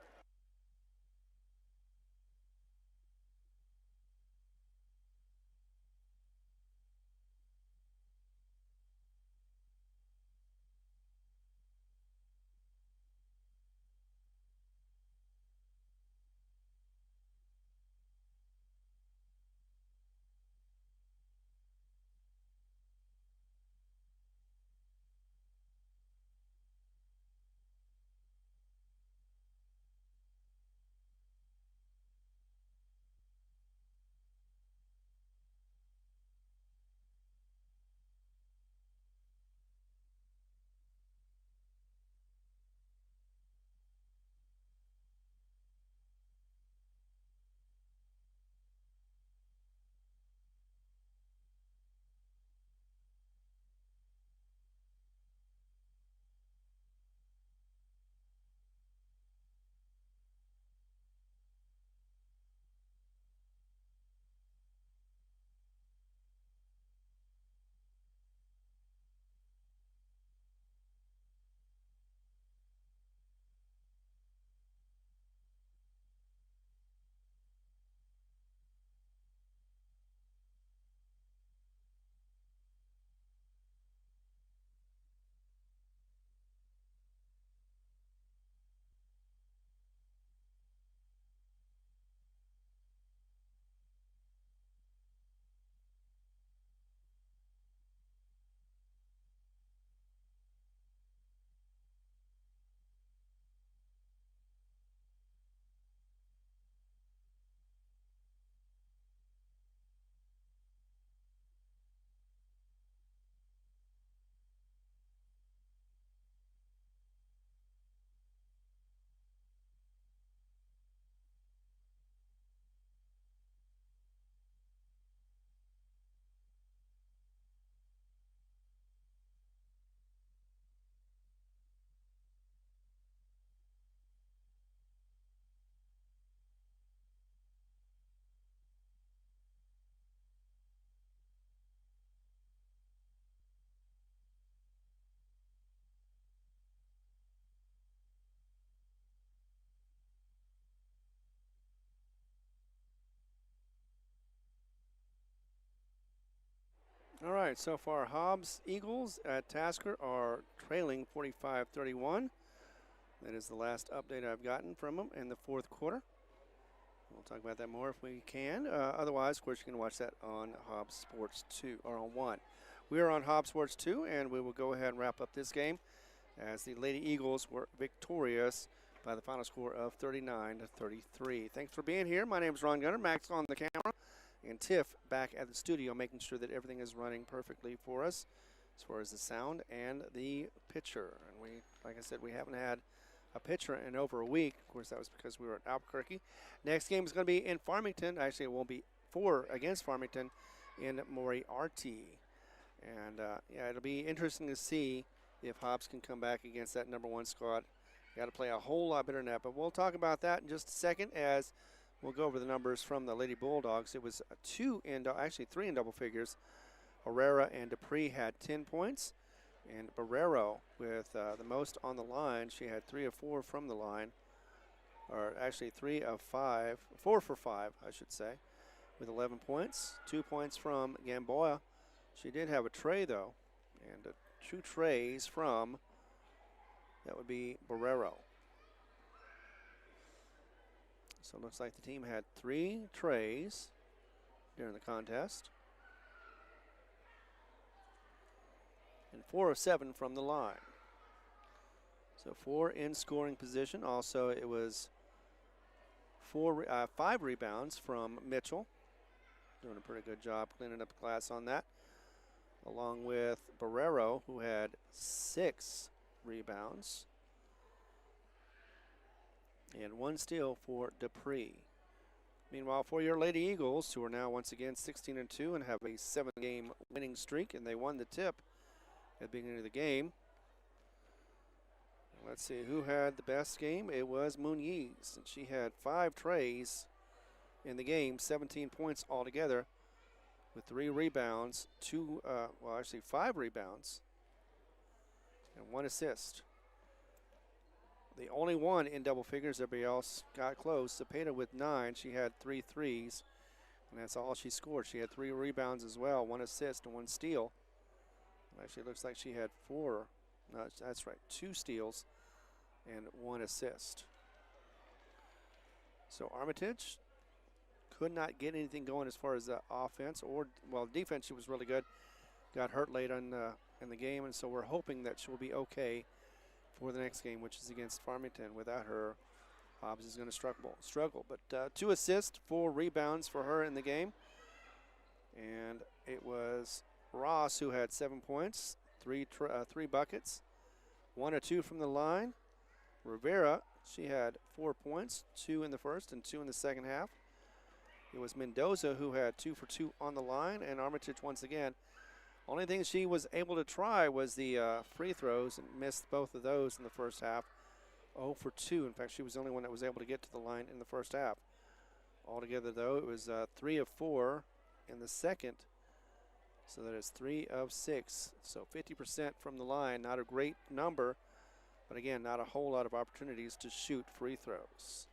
All right, so far Hobbs Eagles at Tasker are trailing 45-31. That is the last update I've gotten from them in the fourth quarter. We'll talk about that more if we can. Otherwise, of course, you can watch that on Hobbs Sports 2 or on 1. We are on Hobbs Sports 2, and we will go ahead and wrap up this game as the Lady Eagles were victorious by the final score of 39-33. Thanks for being here. My name is Ron Gunner. Max on the camera, and Tiff back at the studio making sure that everything is running perfectly for us as far as the sound and the pitcher. And we, like I said, we haven't had a pitcher in over a week. Of course, that was because we were at Albuquerque. Next game is going to be in Farmington. Actually, it won't be against Farmington in Moriarty. And, yeah, it'll be interesting to see if Hobbs can come back against that _1 squad. Got to play a whole lot better than that. But we'll talk about that in just a second as we'll go over the numbers from the Lady Bulldogs. It was three in double figures. Herrera and Dupree had 10 points. And Barrero with the most on the line. She had 3 of 4 from the line. Or actually 3 of 5. 4 for 5, I should say, with 11 points. 2 points from Gamboa. She did have a tray, though. And 2 trays from, that would be Barrero. So it looks like the team had 3 trays during the contest. And 4 of 7 from the line. So 4 in scoring position. Also, it was 5 rebounds from Mitchell. Doing a pretty good job cleaning up the glass on that. Along with Barrero, who had 6 rebounds. And 1 steal for Dupree. Meanwhile, for your Lady Eagles, who are now once again 16-2 and have a 7-game winning streak, and they won the tip at the beginning of the game. Let's see who had the best game. It was Muniz, and she had 5 trays in the game, 17 points altogether, with 3 rebounds, 5 rebounds, and 1 assist. The only one in double figures. Everybody else got close. Cepeda with 9. She had 3 threes, and that's all she scored. She had 3 rebounds as well, 1 assist and 1 steal. Actually, it looks like she had 4. No, that's right, 2 steals and 1 assist. So Armitage could not get anything going as far as the offense or, well, defense. She was really good. Got hurt late in the game, and so we're hoping that she'll be okay for the next game, which is against Farmington. Without her, Hobbs is going to struggle. But 2 assists, 4 rebounds for her in the game. And it was Ross, who had 7 points, 3 buckets, 1 or 2 from the line. Rivera, she had 4 points, 2 in the first and 2 in the second half. It was Mendoza who had 2 for 2 on the line, and Armitage once again. Only thing she was able to try was the free throws and missed both of those in the first half. 0 for 2. In fact, she was the only one that was able to get to the line in the first half. Altogether, though, it was 3 of 4 in the second. So that is 3 of 6. So 50% from the line. Not a great number, but again, not a whole lot of opportunities to shoot free throws.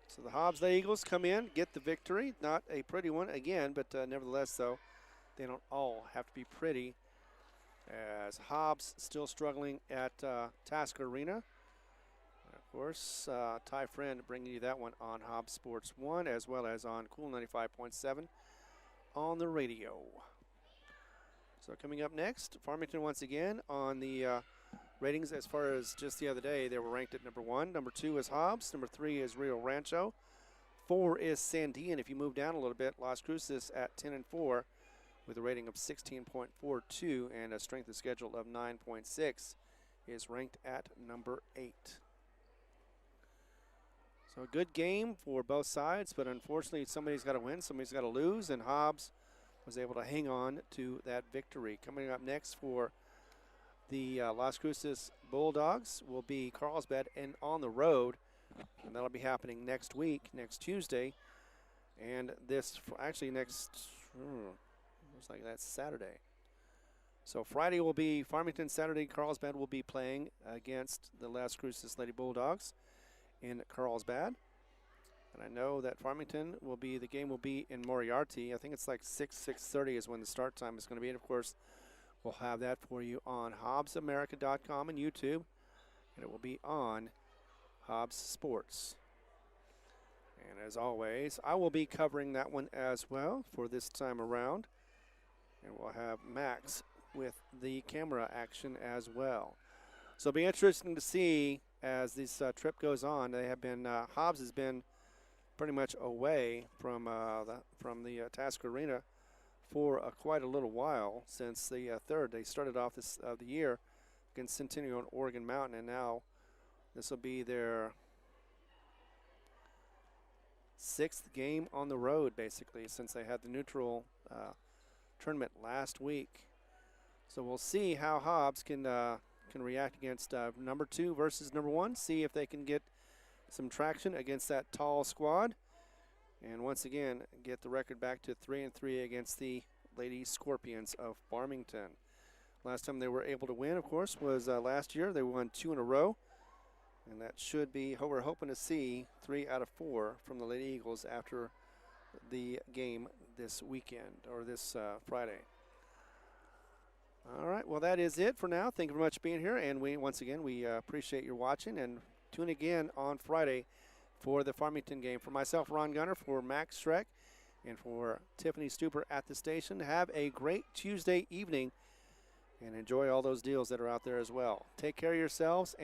So the Hobbs Lady Eagles come in, get the victory. Not a pretty one again, but nevertheless, though, they don't all have to be pretty. As Hobbs still struggling at Tasker Arena. Of course, Ty Friend bringing you that one on Hobbs Sports 1 as well as on Cool 95.7 on the radio. So coming up next, Farmington once again on the ratings as far as just the other day. They were ranked at number 1. Number 2 is Hobbs. Number 3 is Rio Rancho. 4 is Sandian. If you move down a little bit, Las Cruces at 10-4 with a rating of 16.42 and a strength of schedule of 9.6 is ranked at number 8. So a good game for both sides, but unfortunately somebody's got to win, somebody's got to lose, and Hobbs was able to hang on to that victory. Coming up next for the Las Cruces Bulldogs will be Carlsbad and on the road, and that'll be happening next week, next Tuesday, and looks like that's Saturday. So Friday will be Farmington, Saturday Carlsbad will be playing against the Las Cruces Lady Bulldogs in Carlsbad. And I know that Farmington will be, the game will be in Moriarty. I think it's like 6:30 is when the start time is going to be. And of course, we'll have that for you on HobbsAmerica.com and YouTube. And it will be on Hobbs Sports. And as always, I will be covering that one as well for this time around. And we'll have Max with the camera action as well. So it'll be interesting to see as this trip goes on. They have been, Hobbs has been pretty much away from the Task Arena for quite a little while since the third. They started off this the year against Centennial and Oregon Mountain, and now this will be their 6th game on the road, basically, since they had the neutral tournament last week. So we'll see how Hobbs can react against number 2 versus number 1. See if they can get some traction against that tall squad, and once again get the record back to 3-3 against the Lady Scorpions of Farmington. Last time they were able to win, of course, was last year. They won 2 in a row, and that should be what we're hoping to see, 3 out of 4 from the Lady Eagles after the game this weekend, or this Friday. All right, well, that is it for now. Thank you very much for being here, and once again, we appreciate your watching, and tune again on Friday for the Farmington game. For myself, Ron Gunner, for Max Schreck, and for Tiffany Stuper at the station, have a great Tuesday evening, and enjoy all those deals that are out there as well. Take care of yourselves.